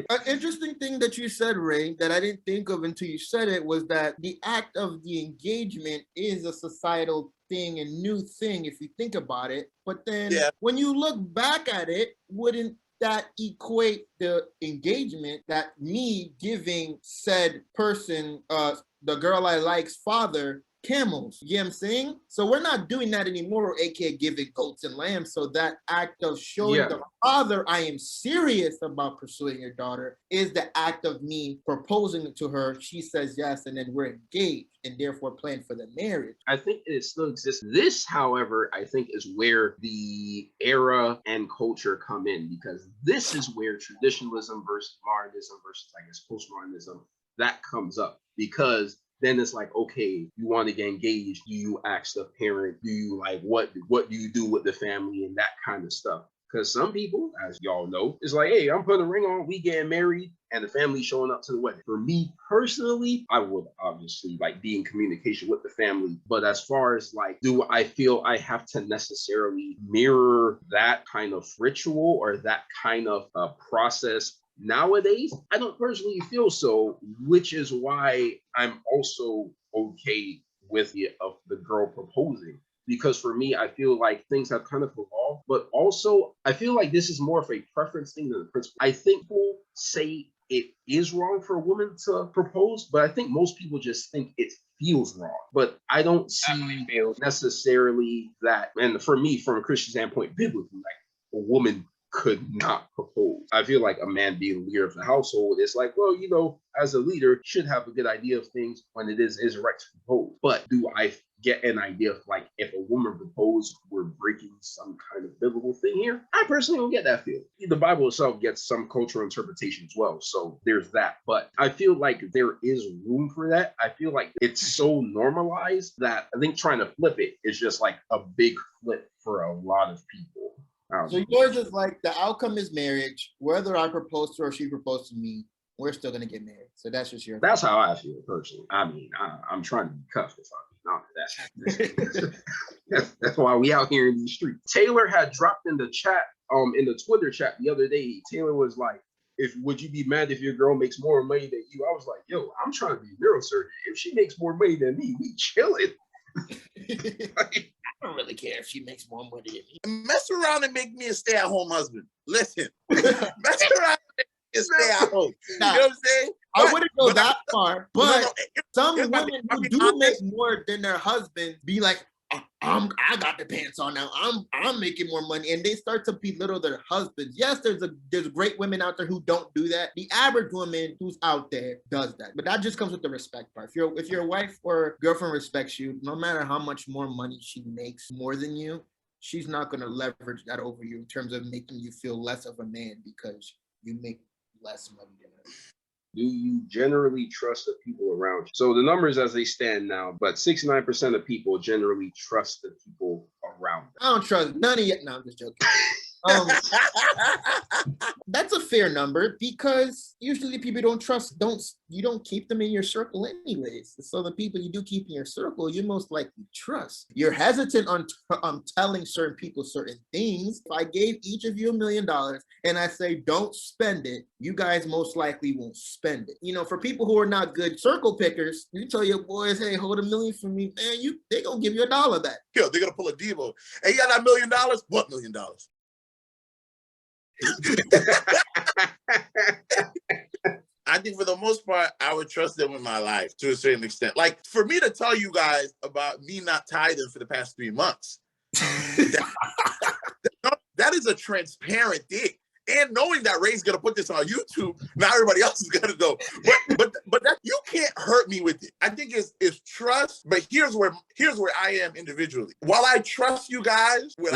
An interesting thing that you said, Ray, that I didn't think of until you said it was that the act of the engagement is a societal thing and new thing if you think about it. But then when you look back at it, wouldn't that equate the engagement that me giving said person, the girl I like's father, camels? You know what I'm saying? So we're not doing that anymore, aka giving goats and lambs. So that act of showing the father I am serious about pursuing your daughter is the act of me proposing to her. She says yes, and then we're engaged and therefore plan for the marriage. I think it still exists. This, however, I think is where the era and culture come in, because this is where traditionalism versus modernism versus, I guess, postmodernism, that comes up. Because then it's like, okay, you want to get engaged. Do you ask the parent? Do you like what do you do with the family and that kind of stuff? Because some people, as y'all know, it's like, hey, I'm putting a ring on, we getting married, and the family showing up to the wedding. For me personally, I would obviously like be in communication with the family. But as far as like, do I feel I have to necessarily mirror that kind of ritual or that kind of process nowadays? I don't personally feel so, which is why I'm also okay with the girl proposing. Because for me, I feel like things have kind of evolved, but also I feel like this is more of a preference thing than a principle. I think people say it is wrong for a woman to propose, but I think most people just think it feels wrong. But I don't see necessarily that. And for me, from a Christian standpoint, biblically, like a woman could not propose. I feel like a man being leader of the household is like, well, you know, as a leader, should have a good idea of things when it is right to propose. But do I get an idea of like, if a woman proposed, we're breaking some kind of biblical thing here? I personally don't get that feel. The Bible itself gets some cultural interpretation as well. So there's that. But I feel like there is room for that. I feel like it's so normalized that I think trying to flip it is just like a big flip for a lot of people. So yours is like the outcome is marriage. Whether I propose to her or she proposed to me, we're still gonna get married. So that's just your. That's how I feel personally. I mean, I'm trying to be cuffed if I'm not. That's why we out here in these streets. Taylor had dropped in the chat, in the Twitter chat the other day. Taylor was like, would you be mad if your girl makes more money than you? I was like, yo, I'm trying to be a neurosurgeon. If she makes more money than me, we chilling. I don't really care if she makes more money than me. Mess around and make me a stay-at-home husband. Listen, mess around and make me a stay-at-home. You know what I'm saying? I wouldn't go that far, but some here's my women thing. who do make more than their husband be like, I got the pants on now. I'm making more money, and they start to belittle their husbands. Yes, there's great women out there who don't do that. The average woman who's out there does that, but that just comes with the respect part. If your wife or girlfriend respects you, no matter how much more money she makes more than you, she's not going to leverage that over you in terms of making you feel less of a man because you make less money than her. Do you generally trust the people around you? So the numbers as they stand now, but 69% of people generally trust the people around them. I don't trust none of you. No, I'm just joking. That's a fair number because usually people you don't keep them in your circle anyways. So the people you do keep in your circle, you most likely trust. You're hesitant on telling certain people certain things. If I gave each of you $1 million and I say don't spend it, you guys most likely won't spend it. You know, for people who are not good circle pickers, you tell your boys, hey, hold $1 million for me, man, they gonna give you $1 back. Yo, they're gonna pull a Devo. Hey, you got that $1 million? What $1 million? I think for the most part, I would trust them with my life to a certain extent. Like for me to tell you guys about me not tithing for the past 3 months, that is a transparent thing. And knowing that Ray's gonna put this on YouTube, now everybody else is gonna know. But that you can't hurt me with it. I think it's trust. But here's where I am individually. While I trust you guys, when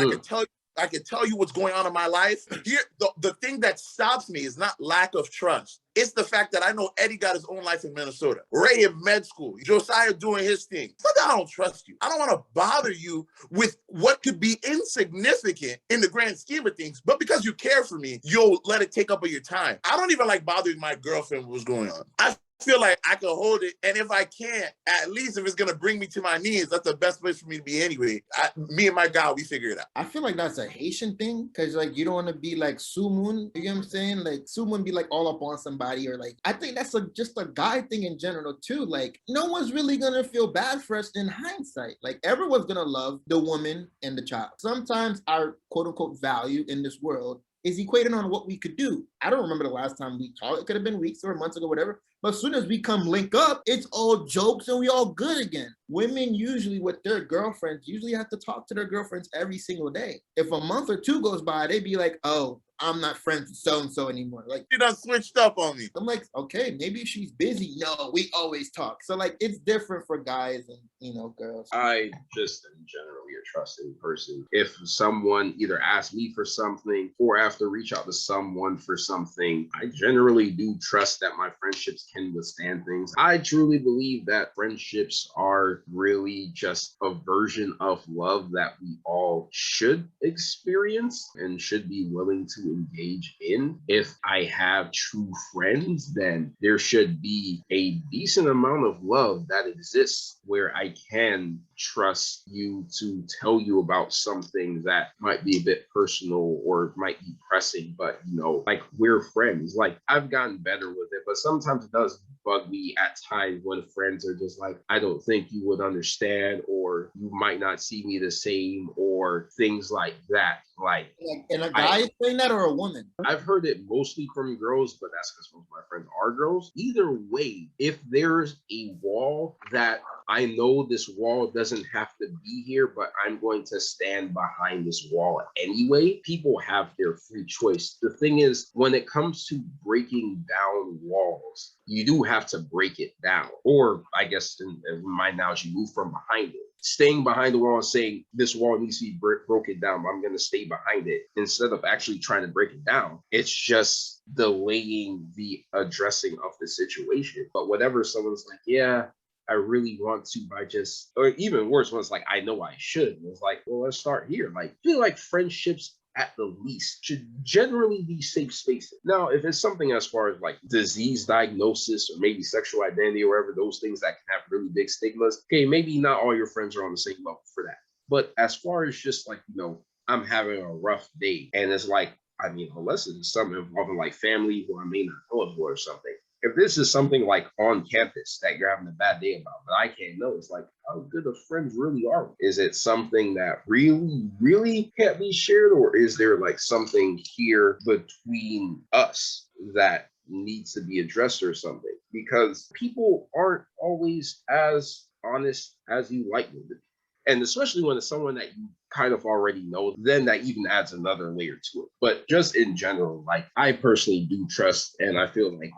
I can tell you what's going on in my life. Here, the thing that stops me is not lack of trust. It's the fact that I know Eddie got his own life in Minnesota. Ray in med school. Josiah doing his thing. It's not that I don't trust you. I don't want to bother you with what could be insignificant in the grand scheme of things. But because you care for me, you'll let it take up of your time. I don't even like bothering my girlfriend with what's going on. I feel like I can hold it, and if I can't, at least if it's gonna bring me to my knees, that's the best place for me to be anyway. Me and my guy, we figure it out. I feel like that's a Haitian thing, because like you don't want to be like Sumun, you know what I'm saying? Like Sumun be like all up on somebody, or like I think that's just a guy thing in general too. Like no one's really gonna feel bad for us in hindsight. Like everyone's gonna love the woman and the child. Sometimes our quote unquote value in this world is equated on what we could do. I don't remember the last time we talked. It could have been weeks or months ago, whatever. But as soon as we come link up, it's all jokes and we all good again. Women usually with their girlfriends usually have to talk to their girlfriends every single day. If a month or two goes by, they'd be like, oh, I'm not friends with so-and-so anymore. Like, she done switched up on me. I'm like, okay, maybe she's busy. No, we always talk. So like, it's different for guys and, you know, girls. I just in generally a trusting person. If someone either asks me for something or I have to reach out to someone for something, I generally do trust that my friendships can withstand things. I truly believe that friendships are really just a version of love that we all should experience and should be willing to engage in. If I have true friends, then there should be a decent amount of love that exists where I can trust you to tell you about something that might be a bit personal or might be pressing, but you know, like we're friends. Like I've gotten better with it, but sometimes it does bug me at times when friends are just like, I don't think you would understand, or you might not see me the same, or things like that. Like, and a guy saying that or a woman? I've heard it mostly from girls, but that's because most of my friends are girls. Either way, if there's a wall that I know this wall doesn't have to be here, but I'm going to stand behind this wall anyway, people have their free choice. The thing is, when it comes to breaking down walls, you do have to break it down. Or I guess in my analogy, move from behind it. Staying behind the wall and saying this wall needs to be broken down, but I'm going to stay behind it instead of actually trying to break it down. It's just delaying the addressing of the situation. But whatever someone's like, yeah, I really want to, by just, or even worse, when it's like, I know I should. And it's like, well, let's start here. Like, I feel like friendships at the least should generally be safe spaces. Now, if it's something as far as like disease diagnosis or maybe sexual identity or whatever, those things that can have really big stigmas, okay, maybe not all your friends are on the same level for that. But as far as just like, you know, I'm having a rough day and it's like, I mean, unless it's something involving like family who I may not know of or something. If this is something like on campus that you're having a bad day about, but I can't know, it's like, how good of friends really are we? Is it something that really, really can't be shared? Or is there like something here between us that needs to be addressed or something? Because people aren't always as honest as you like them to be. And especially when it's someone that you kind of already know, then that even adds another layer to it. But just in general, like I personally do trust, and I feel like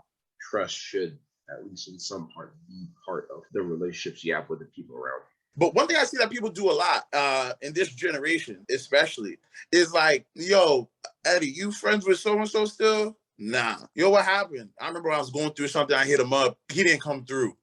trust should, at least in some part, be part of the relationships you have with the people around you. But one thing I see that people do a lot in this generation, especially, is like, yo, Eddie, you friends with so-and-so still? Nah. Yo, what happened? I remember I was going through something, I hit him up, he didn't come through.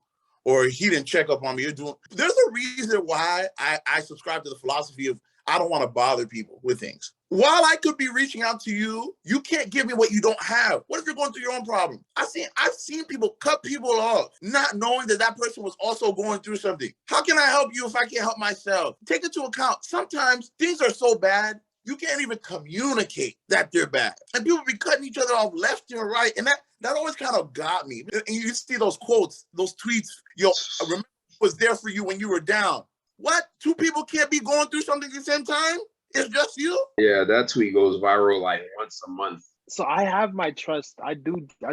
Or he didn't check up on me. There's a reason why I subscribe to the philosophy of I don't want to bother people with things. While I could be reaching out to you, you can't give me what you don't have. What if you're going through your own problem? I've seen people cut people off, not knowing that that person was also going through something. How can I help you if I can't help myself? Take into account, sometimes things are so bad, you can't even communicate that they're bad. And people be cutting each other off left and right. And that always kind of got me. And you see those quotes, those tweets, I remember I was there for you when you were down. What? Two people can't be going through something at the same time? It's just you? Yeah, that tweet goes viral like once a month. So I have my trust. I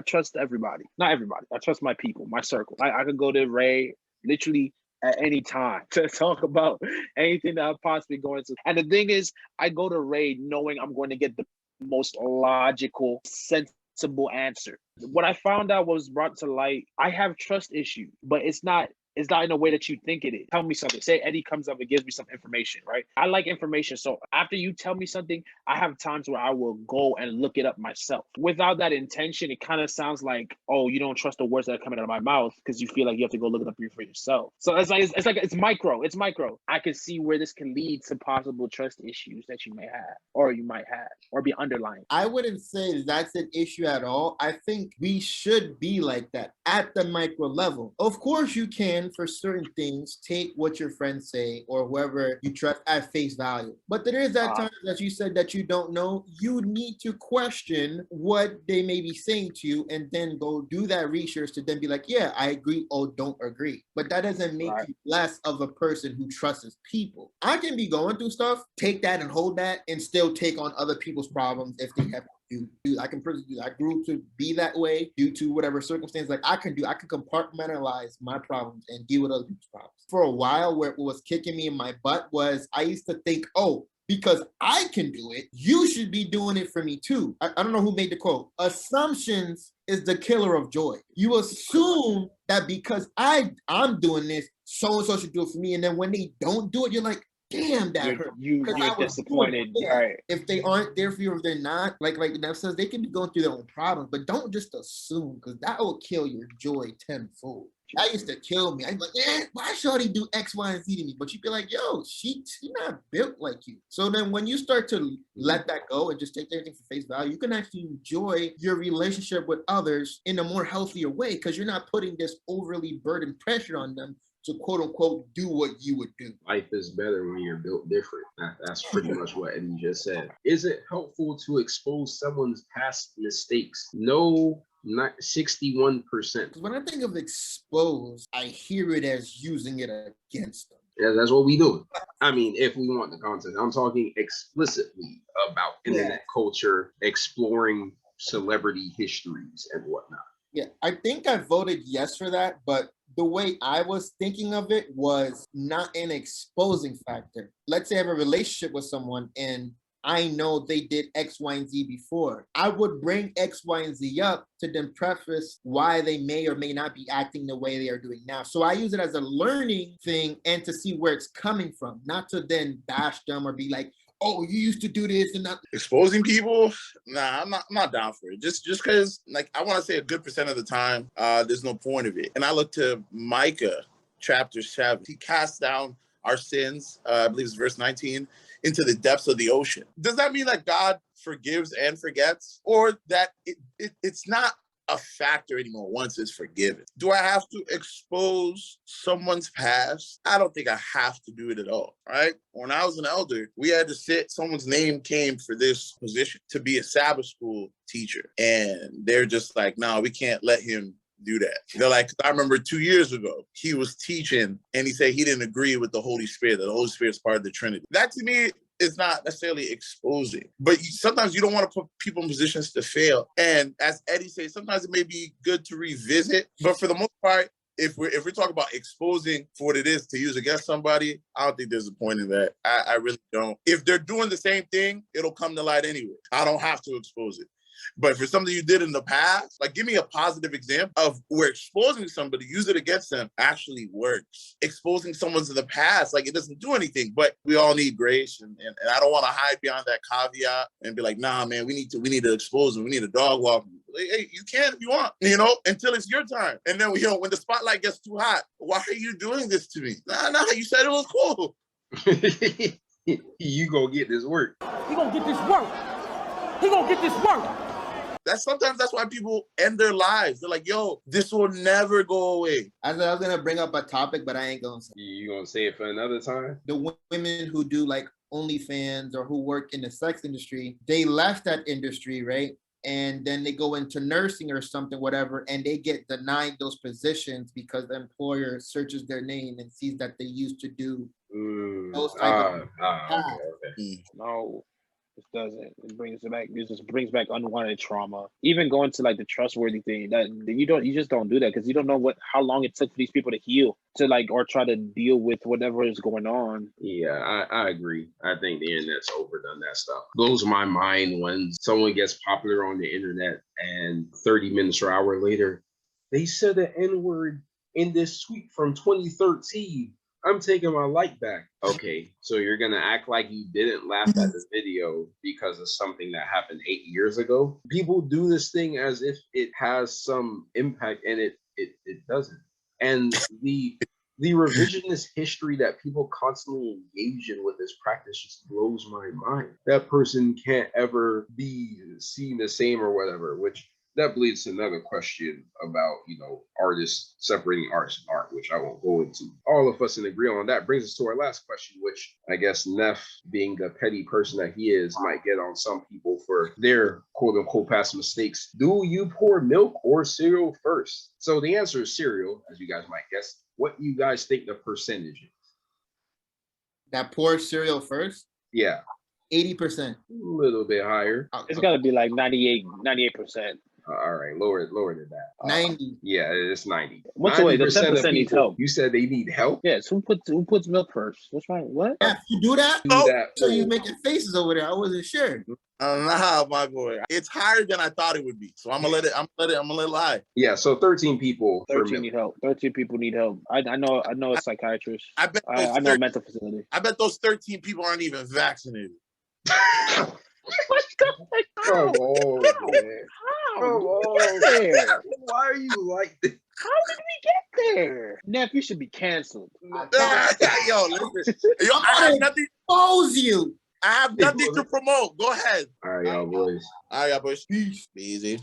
trust everybody. Not everybody. I trust my people, my circle. I could go to Ray literally at any time to talk about anything that I'm possibly going to. And the thing is, I go to Ray knowing I'm going to get the most logical, sensible answer. What I found out was brought to light, I have trust issues, but it's not in a way that you think it is. Tell me something. Say Eddie comes up and gives me some information, right? I like information. So after you tell me something, I have times where I will go and look it up myself. Without that intention, it kind of sounds like, oh, you don't trust the words that are coming out of my mouth because you feel like you have to go look it up for yourself. So it's micro. It's micro. I can see where this can lead to possible trust issues that you may have, or you might have, or be underlying. I wouldn't say that's an issue at all. I think we should be like that at the micro level. Of course you can, for certain things, take what your friends say or whoever you trust at face value. But there is that time, as you said, that you don't know. You need to question what they may be saying to you and then go do that research to then be like, yeah, I agree or don't agree. But that doesn't make you less of a person who trusts people. I can be going through stuff, take that and hold that, and still take on other people's problems if they have I grew to be that way due to whatever circumstance. Like I can compartmentalize my problems and deal with other people's problems. For a while, where it was kicking me in my butt was I used to think, oh, because I can do it, you should be doing it for me too. I don't know who made the quote. Assumptions is the killer of joy. You assume that because I'm doing this, so-and-so should do it for me. And then when they don't do it, you're like, damn, that hurt. You're disappointed. Right. If they aren't there for you, if they're not, like Nev says, they can be going through their own problems, but don't just assume, because that will kill your joy tenfold. That used to kill me. I'd be like, why should he do X, Y, and Z to me? But you'd be like, yo, she not built like you. So then when you start to let that go and just take everything for face value, you can actually enjoy your relationship with others in a more healthier way, because you're not putting this overly burdened pressure on them to quote unquote do what you would do. Life is better when you're built different. That's pretty much what Eddie just said. Is it helpful to expose someone's past mistakes? No, not 61%. Because when I think of expose, I hear it as using it against them. Yeah, that's what we do. I mean, if we want the content, I'm talking explicitly about internet culture, exploring celebrity histories and whatnot. Yeah, I think I voted yes for that, but the way I was thinking of it was not an exposing factor. Let's say I have a relationship with someone and I know they did X, Y, and Z before. I would bring X, Y, and Z up to then preface why they may or may not be acting the way they are doing now. So I use it as a learning thing and to see where it's coming from, not to then bash them or be like, oh, you used to do this and not. Exposing people? Nah, I'm not down for it. Just because, like, I want to say a good percent of the time, there's no point of it. And I look to Micah chapter 7. He casts down our sins, I believe it's verse 19, into the depths of the ocean. Does that mean that God forgives and forgets? Or that it's not a factor anymore once it's forgiven? Do I have to expose someone's past? I don't think I have to do it at all, right? When I was an elder, we had to sit, someone's name came for this position to be a Sabbath school teacher. And they're just like, no, we can't let him do that. They're like, I remember 2 years ago, he was teaching and he said he didn't agree with the Holy Spirit, that the Holy Spirit is part of the Trinity. That to me is not necessarily exposing, but sometimes you don't want to put people in positions to fail. And as Eddie says, sometimes it may be good to revisit, but for the most part, if we're talking about exposing for what it is to use against somebody, I don't think there's a point in that. I really don't. If they're doing the same thing, it'll come to light anyway. I don't have to expose it. But for something you did in the past, like give me a positive example of where exposing somebody, use it against them, actually works. Exposing someone's in the past, like it doesn't do anything, but we all need grace. And I don't want to hide behind that caveat and be like, nah, man, we need to expose them. We need a dog walk. Like, hey, you can if you want, until it's your time. And then, when the spotlight gets too hot, why are you doing this to me? Nah, you said it was cool. You gonna get this work. He gonna get this work. He gonna get this work. Sometimes that's why people end their lives. They're like, yo, this will never go away. I was gonna bring up a topic, but I ain't gonna say. You gonna say it for another time? The women who do like OnlyFans or who work in the sex industry, they left that industry, right? And then they go into nursing or something, whatever, and they get denied those positions because the employer searches their name and sees that they used to do those type of. Okay. No, it doesn't. It brings it back. It just brings back unwanted trauma. Even going to like the trustworthy thing, that you just don't do that because you don't know how long it took for these people to heal, to like, or try to deal with whatever is going on. Yeah, I agree. I think the internet's overdone that stuff. Blows my mind when someone gets popular on the internet and 30 minutes or hour later, they said the N-word in this tweet from 2013. I'm taking my light back. Okay, so you're gonna act like you didn't laugh at the video because of something that happened 8 years ago? People do this thing as if it has some impact, and it doesn't. And the revisionist history that people constantly engage in with this practice just blows my mind. That person can't ever be seen the same or whatever, which that leads to another question about, artists separating arts and art, which I won't go into. All of us can agree on that. Brings us to our last question, which I guess Neff, being the petty person that he is, might get on some people for their quote unquote past mistakes. Do you pour milk or cereal first? So the answer is cereal, as you guys might guess. What do you guys think the percentage is? That pour cereal first? Yeah. 80%. A little bit higher. It's got to be like 98%. All right, lower than that. 90. Yeah, it's 90. What's the way? The 10% needs help. You said they need help? Yes. Who puts milk first? What's wrong? What? Yeah, you do that? Do that. So you making faces over there. I wasn't sure. Nah, my boy. It's higher than I thought it would be. So I'm gonna let it lie. Yeah, so 13 people. 13 need help. 13 people need help. I know a psychiatrist. I bet I know a mental facility. I bet those 13 people aren't even vaccinated. Come on, man. Come on. Why are you like this? How did we get there? Neff, you should be canceled. Yo, listen. Yo, I have nothing. Expose you. I have nothing to promote. Go ahead. All right, y'all boys. All right, y'all boys. Peace. Easy.